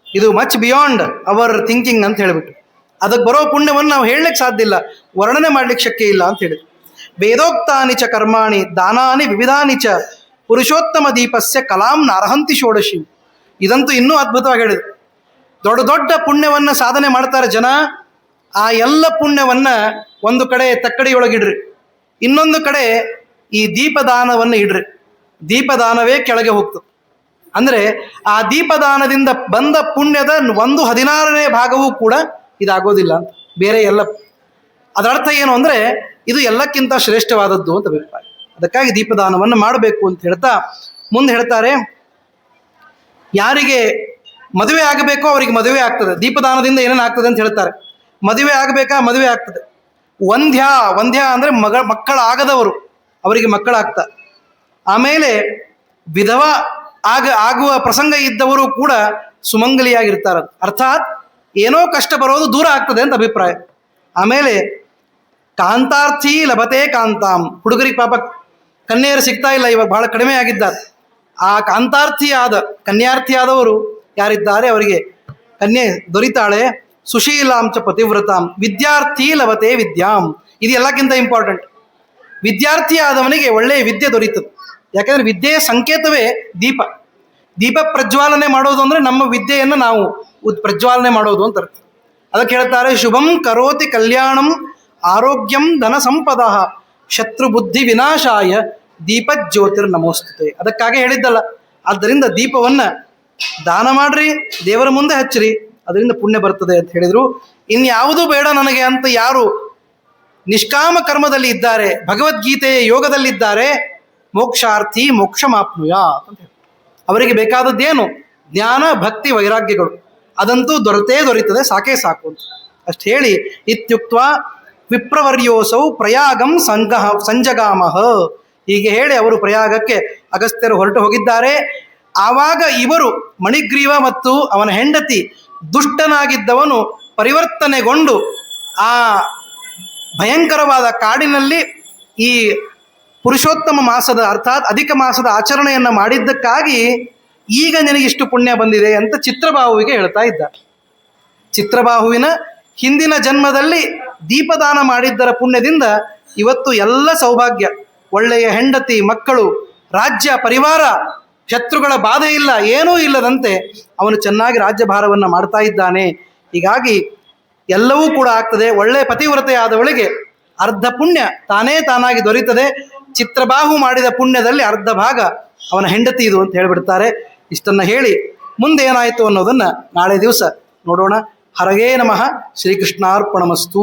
ಇದು ಮಚ್ ಬಿಯಾಂಡ್ ಅವರ್ ಥಿಂಕಿಂಗ್ ಅಂತ ಹೇಳಿಬಿಟ್ಟು ಅದಕ್ಕೆ ಬರೋ ಪುಣ್ಯವನ್ನು ನಾವು ಹೇಳಲಿಕ್ಕೆ ಸಾಧ್ಯ ಇಲ್ಲ, ವರ್ಣನೆ ಮಾಡ್ಲಿಕ್ಕೆ ಶಕ್ಯ ಇಲ್ಲ ಅಂತ ಹೇಳಿದ್ರು. ವೇದೋಕ್ತಾನಿ ಚ ಕರ್ಮಾಣಿ ದಾನಾನಿ ವಿವಿಧಾನಿ ಚ ಪುರುಷೋತ್ತಮ ದೀಪಸ್ಯ ಕಲಾಂ ನಾರ್ಹಂತಿ ಷೋಡಶಿ. ಇದಂತೂ ಇನ್ನೂ ಅದ್ಭುತವಾಗಿ ಹೇಳಿದ್ರು. ದೊಡ್ಡ ದೊಡ್ಡ ಪುಣ್ಯವನ್ನು ಸಾಧನೆ ಮಾಡ್ತಾರೆ ಜನ, ಆ ಎಲ್ಲ ಪುಣ್ಯವನ್ನು ಒಂದು ಕಡೆ ತಕ್ಕಡಿಯೊಳಗಿಡ್ರಿ, ಇನ್ನೊಂದು ಕಡೆ ಈ ದೀಪದಾನವನ್ನು ಇಡ್ರಿ. ದೀಪದಾನವೇ ಕೆಳಗೆ ಹೋಗ್ತದೆ. ಅಂದರೆ ಆ ದೀಪದಾನದಿಂದ ಬಂದ ಪುಣ್ಯದ 1/16 ಭಾಗವೂ ಕೂಡ ಇದಾಗೋದಿಲ್ಲ ಅಂತ. ಬೇರೆ ಎಲ್ಲ ಅದರ ಅರ್ಥ ಏನು ಅಂದರೆ ಇದು ಎಲ್ಲಕ್ಕಿಂತ ಶ್ರೇಷ್ಠವಾದದ್ದು ಅಂತ ಅಭಿಪ್ರಾಯ. ಅದಕ್ಕಾಗಿ ದೀಪದಾನವನ್ನು ಮಾಡಬೇಕು ಅಂತ ಹೇಳ್ತಾ ಮುಂದೆ ಹೇಳ್ತಾರೆ, ಯಾರಿಗೆ ಮದುವೆ ಆಗಬೇಕೋ ಅವರಿಗೆ ಮದುವೆ ಆಗ್ತದೆ, ದೀಪದಾನದಿಂದ ಏನೇನು ಆಗ್ತದೆ ಅಂತ ಹೇಳ್ತಾರೆ. ಮದುವೆ ಆಗಬೇಕಾ? ಮದುವೆ ಆಗ್ತದೆ. ವಂದ್ಯ ಅಂದರೆ ಮಕ್ಕಳಾಗದವರು, ಅವರಿಗೆ ಮಕ್ಕಳಾಗ್ತಾರೆ. ಆಮೇಲೆ ವಿಧವ ಆಗುವ ಪ್ರಸಂಗ ಇದ್ದವರು ಕೂಡ ಸುಮಂಗಲಿಯಾಗಿರ್ತಾರೆ. ಅರ್ಥಾತ್ ಏನೋ ಕಷ್ಟ ಬರೋದು ದೂರ ಆಗ್ತದೆ ಅಂತ ಅಭಿಪ್ರಾಯ. ಆಮೇಲೆ ಕಾಂತಾರ್ಥಿ ಲಭತೆ ಕಾಂತಾಂ. ಹುಡುಗರಿಗೆ ಪಾಪ ಕನ್ಯೆಯರು ಸಿಗ್ತಾ ಇಲ್ಲ, ಇವಾಗ ಬಹಳ ಕಡಿಮೆ ಆಗಿದ್ದಾರೆ. ಆ ಕನ್ಯಾರ್ಥಿಯಾದವರು ಯಾರಿದ್ದಾರೆ ಅವರಿಗೆ ಕನ್ಯೆ ದೊರಿತಾಳೆ. ಸುಶೀಲಾಂಚ ಪತಿವ್ರತಾಂ ವಿದ್ಯಾರ್ಥಿ ಲಭತೆ ವಿದ್ಯಾಂ. ಇದು ಎಲ್ಲಕ್ಕಿಂತ ಇಂಪಾರ್ಟೆಂಟ್. ವಿದ್ಯಾರ್ಥಿ ಆದವನಿಗೆ ಒಳ್ಳೆಯ ವಿದ್ಯೆ ದೊರೀತದೆ. ಯಾಕಂದರೆ ವಿದ್ಯೆಯ ಸಂಕೇತವೇ ದೀಪ. ದೀಪ ಪ್ರಜ್ವಾಲನೆ ಮಾಡೋದು ಅಂದರೆ ನಮ್ಮ ವಿದ್ಯೆಯನ್ನು ನಾವು ಪ್ರಜ್ವಾಲನೆ ಮಾಡೋದು ಅಂತ ಅರ್ಥ. ಅದಕ್ಕೆ ಹೇಳ್ತಾರೆ, ಶುಭಂ ಕರೋತಿ ಕಲ್ಯಾಣಂ ಆರೋಗ್ಯಂ ಧನ ಸಂಪದ ಶತ್ರು ಬುದ್ಧಿ ವಿನಾಶಾಯ ದೀಪ ಜ್ಯೋತಿರ್ ನಮೋಸ್ತುತೆ. ಅದಕ್ಕಾಗಿ ಹೇಳಿದ್ದಲ್ಲ. ಆದ್ದರಿಂದ ದೀಪವನ್ನು ದಾನ ಮಾಡ್ರಿ, ದೇವರ ಮುಂದೆ ಹಚ್ಚಿರಿ, ಅದರಿಂದ ಪುಣ್ಯ ಬರ್ತದೆ ಅಂತ ಹೇಳಿದರು. ಇನ್ಯಾವುದೂ ಬೇಡ ನನಗೆ ಅಂತ ಯಾರು ನಿಷ್ಕಾಮ ಕರ್ಮದಲ್ಲಿ ಇದ್ದಾರೆ, ಭಗವದ್ಗೀತೆಯ ಯೋಗದಲ್ಲಿದ್ದಾರೆ, ಮೋಕ್ಷಾರ್ಥಿ ಮೋಕ್ಷಮಾಪ್ನುಯ ಅಂತ ಹೇಳಿ ಅವರಿಗೆ ಬೇಕಾದದ್ದೇನು? ಜ್ಞಾನ ಭಕ್ತಿ ವೈರಾಗ್ಯಗಳು. ಅದಂತೂ ದೊರೀತದೆ, ಸಾಕೇ ಸಾಕು ಅಂತ ಅಷ್ಟು ಹೇಳಿ ಇತ್ಯುಕ್ತ ವಿಪ್ರವರ್ಯೋಸೌ ಪ್ರಯಾಗಂ ಸಂಜಗಾಮಹ. ಹೀಗೆ ಹೇಳಿ ಅವರು ಪ್ರಯಾಗಕ್ಕೆ ಅಗಸ್ತ್ಯರು ಹೊರಟು ಹೋಗಿದ್ದಾರೆ. ಆವಾಗ ಇವರು ಮಣಿಗ್ರೀವ ಮತ್ತು ಅವನ ಹೆಂಡತಿ ದುಷ್ಟನಾಗಿದ್ದವನು ಪರಿವರ್ತನೆಗೊಂಡು ಆ ಭಯಂಕರವಾದ ಕಾಡಿನಲ್ಲಿ ಈ ಪುರುಷೋತ್ತಮ ಮಾಸದ ಅರ್ಥಾತ್ ಅಧಿಕ ಮಾಸದ ಆಚರಣೆಯನ್ನು ಮಾಡಿದ್ದಕ್ಕಾಗಿ ಈಗ ನಿನಗಿಷ್ಟು ಪುಣ್ಯ ಬಂದಿದೆ ಅಂತ ಚಿತ್ರಬಾಹುವಿಗೆ ಹೇಳ್ತಾ ಇದ್ದ. ಚಿತ್ರಬಾಹುವಿನ ಹಿಂದಿನ ಜನ್ಮದಲ್ಲಿ ದೀಪದಾನ ಮಾಡಿದ್ದರ ಪುಣ್ಯದಿಂದ ಇವತ್ತು ಎಲ್ಲ ಸೌಭಾಗ್ಯ, ಒಳ್ಳೆಯ ಹೆಂಡತಿ, ಮಕ್ಕಳು, ರಾಜ್ಯ, ಪರಿವಾರ, ಶತ್ರುಗಳ ಬಾಧೆ ಇಲ್ಲ, ಏನೂ ಇಲ್ಲದಂತೆ ಅವನು ಚೆನ್ನಾಗಿ ರಾಜ್ಯಭಾರವನ್ನು ಮಾಡ್ತಾ ಇದ್ದಾನೆ. ಹೀಗಾಗಿ ಎಲ್ಲವೂ ಕೂಡ ಆಗ್ತದೆ. ಒಳ್ಳೆಯ ಪತಿವ್ರತೆಯಾದವಳಿಗೆ ಅರ್ಧ ಪುಣ್ಯ ತಾನಾಗಿ ದೊರೀತದೆ. ಚಿತ್ರಬಾಹು ಮಾಡಿದ ಪುಣ್ಯದಲ್ಲಿ ಅರ್ಧ ಭಾಗ ಅವನ ಹೆಂಡತಿ ಇದು ಅಂತ ಹೇಳಿಬಿಡ್ತಾರೆ. ಇಷ್ಟನ್ನು ಹೇಳಿ ಮುಂದೆ ಏನಾಯಿತು ಅನ್ನೋದನ್ನು ನಾಳೆ ದಿವಸ ನೋಡೋಣ. ಹರಗೇ ನಮಃ. ಶ್ರೀಕೃಷ್ಣಾರ್ಪಣಮಸ್ತು.